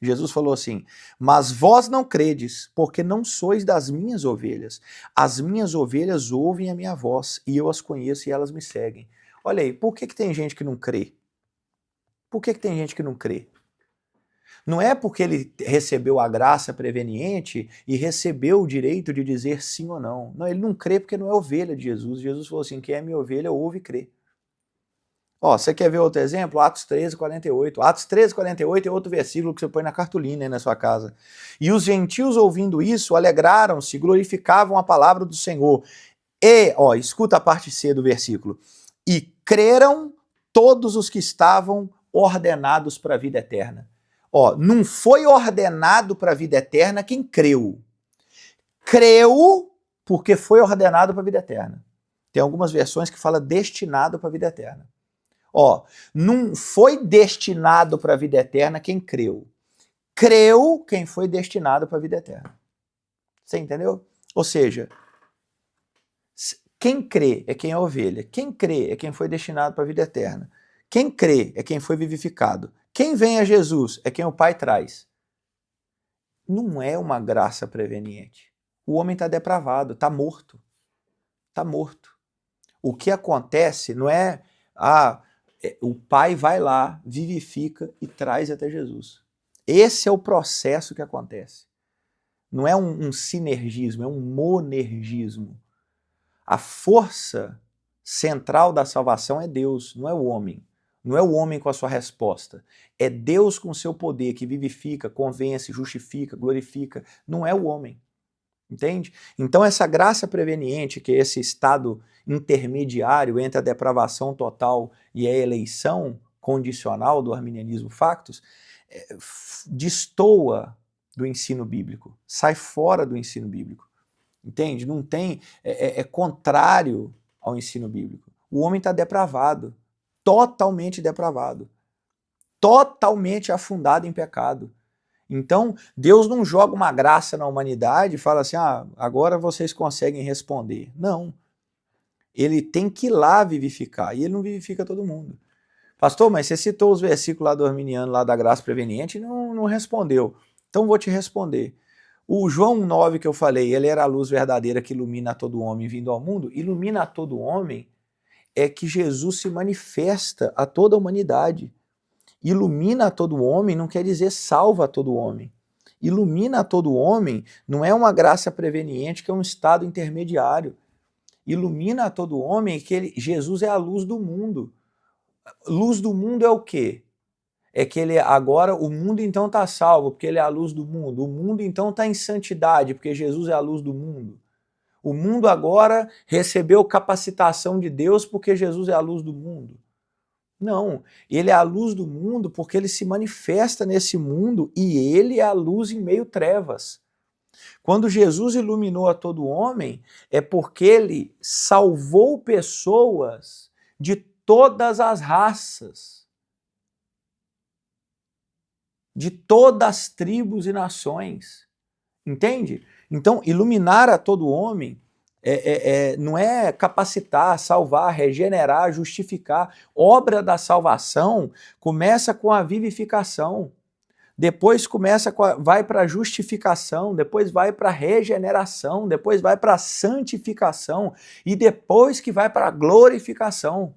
Jesus falou assim, mas vós não credes, porque não sois das minhas ovelhas. As minhas ovelhas ouvem a minha voz, e eu as conheço e elas me seguem. Olha aí, por que tem gente que não crê? Por que tem gente que não crê? Não é porque ele recebeu a graça preveniente e recebeu o direito de dizer sim ou não. Não, ele não crê porque não é ovelha de Jesus. Jesus falou assim, quem é minha ovelha ouve e crê. Ó, você quer ver outro exemplo? Atos 13:48. Atos 13:48 é outro versículo que você põe na cartolina aí na sua casa. E os gentios, ouvindo isso, alegraram-se, glorificavam a palavra do Senhor. E, ó, escuta a parte C do versículo. E creram todos os que estavam ordenados para a vida eterna. Ó, não foi ordenado para a vida eterna quem creu. Creu porque foi ordenado para a vida eterna. Tem algumas versões que fala destinado para a vida eterna. Ó, não foi destinado para a vida eterna quem creu. Creu quem foi destinado para a vida eterna. Você entendeu? Ou seja, quem crê é quem é ovelha. Quem crê é quem foi destinado para a vida eterna. Quem crê é quem foi vivificado. Quem vem a Jesus é quem o Pai traz. Não é uma graça preveniente. O homem está depravado, está morto. Está morto. O que acontece não é... o Pai vai lá, vivifica e traz até Jesus. Esse é o processo que acontece. Não é um sinergismo, é um monergismo. A força central da salvação é Deus, não é o homem. Não é o homem com a sua resposta. É Deus com o seu poder que vivifica, convence, justifica, glorifica. Não é o homem. Entende? Então essa graça preveniente, que é esse estado intermediário entre a depravação total e a eleição condicional do arminianismo factus, destoa do ensino bíblico, sai fora do ensino bíblico. Entende? Não tem, é contrário ao ensino bíblico. O homem está depravado, totalmente depravado, totalmente afundado em pecado. Então, Deus não joga uma graça na humanidade e fala assim, agora vocês conseguem responder. Não. Ele tem que ir lá vivificar, e ele não vivifica todo mundo. Pastor, mas você citou os versículos lá do arminiano, lá da graça preveniente, e não respondeu. Então vou te responder. O João 9 que eu falei, ele era a luz verdadeira que ilumina a todo homem vindo ao mundo. Ilumina a todo homem é que Jesus se manifesta a toda a humanidade. Ilumina a todo homem não quer dizer salva a todo homem. Ilumina a todo homem não é uma graça preveniente, que é um estado intermediário. Ilumina a todo homem que Jesus é a luz do mundo. Luz do mundo é o quê? É que agora o mundo então está salvo, porque ele é a luz do mundo. O mundo então está em santidade, porque Jesus é a luz do mundo. O mundo agora recebeu capacitação de Deus, porque Jesus é a luz do mundo. Não, ele é a luz do mundo porque ele se manifesta nesse mundo e ele é a luz em meio trevas. Quando Jesus iluminou a todo homem, é porque ele salvou pessoas de todas as raças, de todas as tribos e nações. Entende? Então, iluminar a todo homem não é capacitar, salvar, regenerar, justificar. Obra da salvação começa com a vivificação, depois vai para a justificação, depois vai para a regeneração, depois vai para a santificação e depois que vai para a glorificação.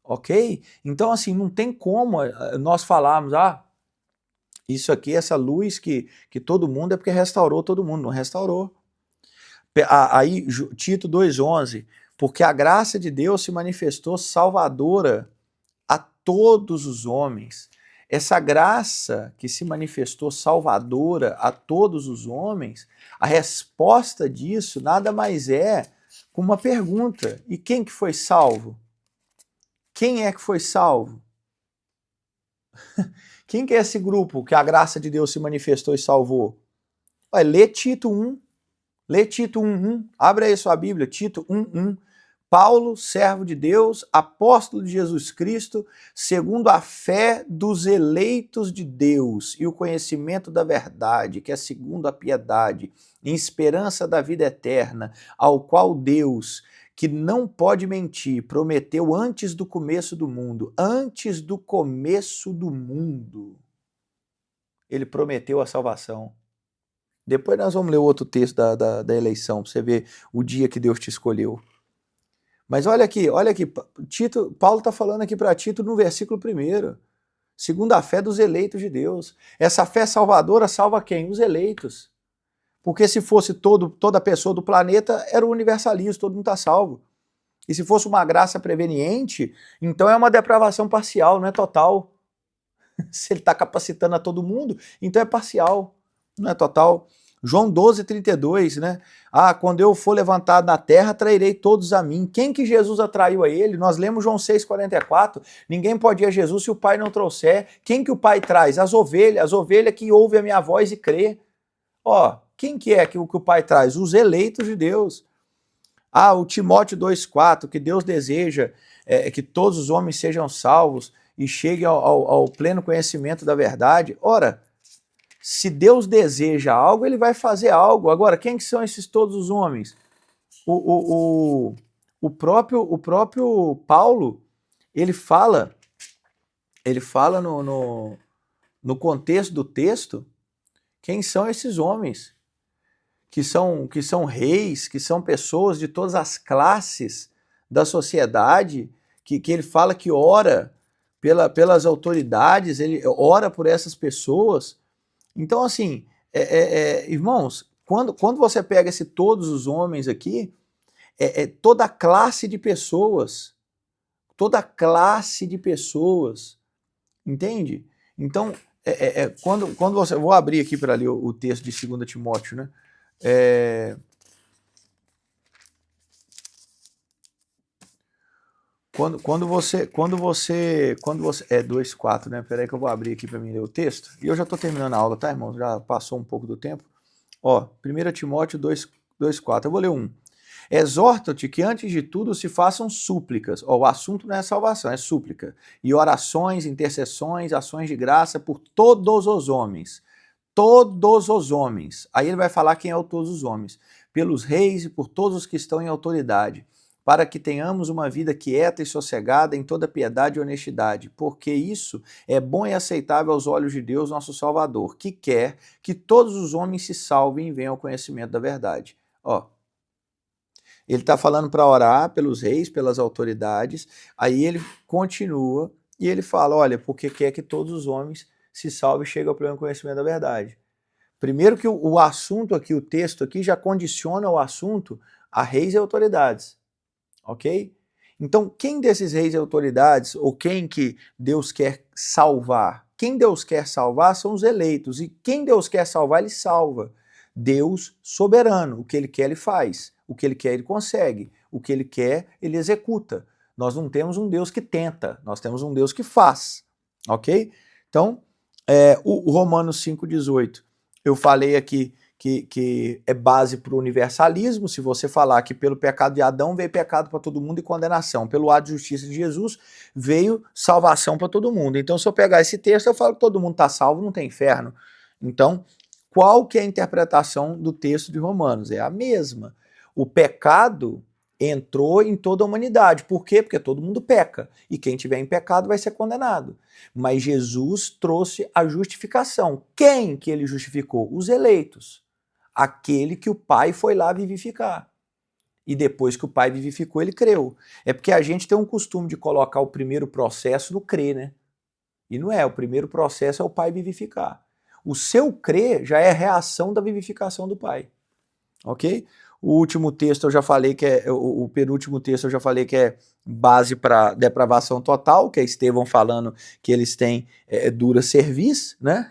Ok? Então, assim, não tem como nós falarmos, isso aqui, essa luz que todo mundo é porque restaurou todo mundo. Não restaurou. Aí, Tito 2,11, porque a graça de Deus se manifestou salvadora a todos os homens. Essa graça que se manifestou salvadora a todos os homens, a resposta disso nada mais é com uma pergunta. E quem que foi salvo? Quem é que foi salvo? Quem que é esse grupo que a graça de Deus se manifestou e salvou? Lê Tito 1. Lê Tito 1:1, abre aí sua Bíblia, Tito 1:1. Paulo, servo de Deus, apóstolo de Jesus Cristo, segundo a fé dos eleitos de Deus e o conhecimento da verdade, que é segundo a piedade, em esperança da vida eterna, ao qual Deus, que não pode mentir, prometeu antes do começo do mundo. Antes do começo do mundo, ele prometeu a salvação. Depois nós vamos ler o outro texto da eleição, para você ver o dia que Deus te escolheu. Mas olha aqui, Paulo está falando aqui para Tito no versículo 1, segundo a fé dos eleitos de Deus. Essa fé salvadora salva quem? Os eleitos. Porque se fosse toda pessoa do planeta, era o universalismo, todo mundo está salvo. E se fosse uma graça preveniente, então é uma depravação parcial, não é total. Se ele está capacitando a todo mundo, então é parcial, não é total. João 12:32, né? Ah, quando eu for levantado na terra, atrairei todos a mim. Quem que Jesus atraiu a ele? Nós lemos João 6:44. Ninguém pode ir a Jesus se o Pai não trouxer. Quem que o Pai traz? As ovelhas que ouvem a minha voz e crê. Ó, quem que é que o Pai traz? Os eleitos de Deus. Ah, o Timóteo 2:4, que Deus deseja que todos os homens sejam salvos e cheguem ao pleno conhecimento da verdade. Ora, se Deus deseja algo, ele vai fazer algo. Agora, quem que são esses todos os homens? O próprio Paulo, ele fala no contexto do texto, quem são esses homens? Que são reis, que são pessoas de todas as classes da sociedade, que ele fala que ora pelas autoridades, ele ora por essas pessoas. Então, assim, irmãos, quando você pega todos os homens aqui, toda classe de pessoas, entende? Então, quando você... Vou abrir aqui para ler o texto de 2 Timóteo, né? Quando você 2:4, né? Peraí que eu vou abrir aqui para mim ler o texto. E eu já estou terminando a aula, tá, irmão? Já passou um pouco do tempo. Ó, 1 Timóteo 2:4. Eu vou ler 1. Exorta-te que antes de tudo se façam súplicas. Ó, o assunto não é salvação, é súplica. E orações, intercessões, ações de graça por todos os homens. Todos os homens. Aí ele vai falar quem é o todos os homens. Pelos reis e por todos os que estão em autoridade, para que tenhamos uma vida quieta e sossegada em toda piedade e honestidade, porque isso é bom e aceitável aos olhos de Deus, nosso Salvador, que quer que todos os homens se salvem e venham ao conhecimento da verdade. Ó, ele está falando para orar pelos reis, pelas autoridades, aí ele continua e ele fala, olha, porque quer que todos os homens se salvem e cheguem ao pleno conhecimento da verdade. Primeiro que o assunto aqui, o texto aqui, já condiciona o assunto a reis e autoridades. Ok? Então, quem desses reis e autoridades, ou quem que Deus quer salvar? Quem Deus quer salvar são os eleitos. E quem Deus quer salvar, ele salva. Deus soberano. O que ele quer, ele faz. O que ele quer, ele consegue. O que ele quer, ele executa. Nós não temos um Deus que tenta, nós temos um Deus que faz. Ok? Então, o Romanos 5,18, eu falei aqui que é base para o universalismo. Se você falar que pelo pecado de Adão veio pecado para todo mundo e condenação, pelo ato de justiça de Jesus veio salvação para todo mundo. Então, se eu pegar esse texto, eu falo que todo mundo está salvo, não tem inferno. Então, qual que é a interpretação do texto de Romanos? É a mesma. O pecado entrou em toda a humanidade. Por quê? Porque todo mundo peca. E quem tiver em pecado vai ser condenado. Mas Jesus trouxe a justificação. Quem que ele justificou? Os eleitos. Aquele que o Pai foi lá vivificar. E depois que o Pai vivificou, ele creu. É porque a gente tem um costume de colocar o primeiro processo no crer, né? E não é. O primeiro processo é o Pai vivificar. O seu crer já é a reação da vivificação do Pai. Ok? O último texto eu já falei que o penúltimo texto eu já falei que é base para depravação total, que é Estevão falando que eles têm dura cerviz, né?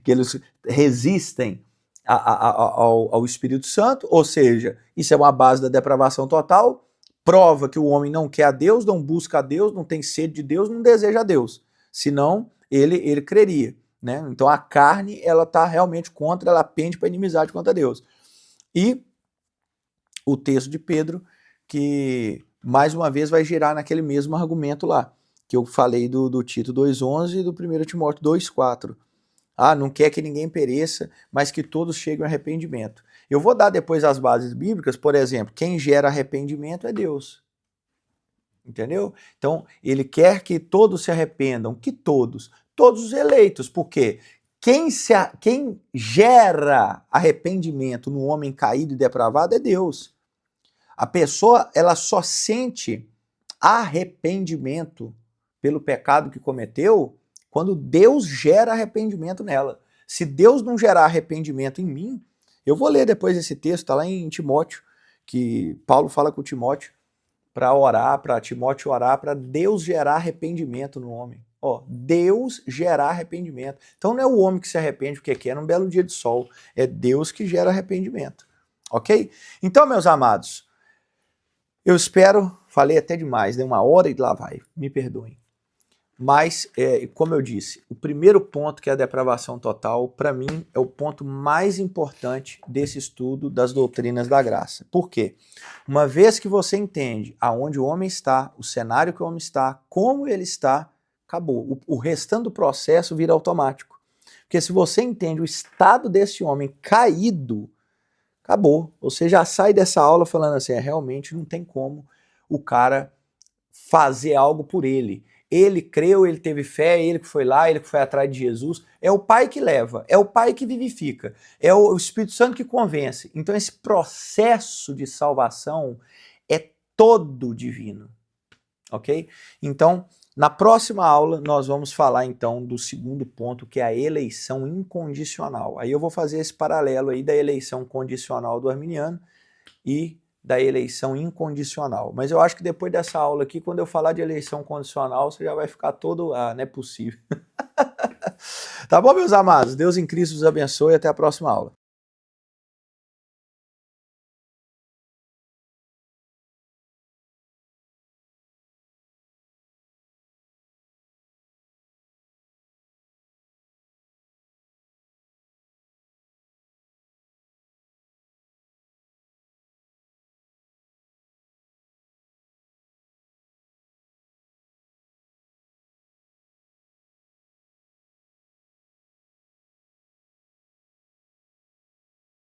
Que eles resistem ao Espírito Santo, ou seja, isso é uma base da depravação total, prova que o homem não quer a Deus, não busca a Deus, não tem sede de Deus, não deseja a Deus, senão ele creria, né? Então a carne, ela está realmente contra, ela pende para inimizade contra Deus. E o texto de Pedro, que mais uma vez vai girar naquele mesmo argumento lá, que eu falei do Tito 2,11 e do 1 Timóteo 2,4. Ah, não quer que ninguém pereça, mas que todos cheguem ao arrependimento. Eu vou dar depois as bases bíblicas, por exemplo, quem gera arrependimento é Deus. Entendeu? Então, ele quer que todos se arrependam, que todos os eleitos, porque quem gera arrependimento no homem caído e depravado é Deus. A pessoa, ela só sente arrependimento pelo pecado que cometeu quando Deus gera arrependimento nela. Se Deus não gerar arrependimento em mim, eu vou ler depois esse texto, está lá em Timóteo, que Paulo fala com Timóteo, para orar, para Timóteo orar, para Deus gerar arrependimento no homem. Ó, Deus gerar arrependimento. Então não é o homem que se arrepende porque quer num belo dia de sol, é Deus que gera arrependimento. Ok? Então, meus amados, eu espero, falei até demais, né? 1 hora e lá vai, me perdoem. Mas, como eu disse, o primeiro ponto, que é a depravação total, para mim é o ponto mais importante desse estudo das doutrinas da graça. Por quê? Uma vez que você entende aonde o homem está, o cenário que o homem está, como ele está, acabou. O restante do processo vira automático. Porque se você entende o estado desse homem caído, acabou. Você já sai dessa aula falando assim, realmente não tem como o cara fazer algo por ele. Ele creu, ele teve fé, ele que foi lá, ele que foi atrás de Jesus. É o Pai que leva, é o Pai que vivifica, é o Espírito Santo que convence. Então esse processo de salvação é todo divino, ok? Então, na próxima aula nós vamos falar então do segundo ponto, que é a eleição incondicional. Aí eu vou fazer esse paralelo aí da eleição condicional do arminiano e da eleição incondicional. Mas eu acho que depois dessa aula aqui, quando eu falar de eleição condicional, você já vai ficar todo, não é possível. Tá bom, meus amados? Deus em Cristo os abençoe e até a próxima aula.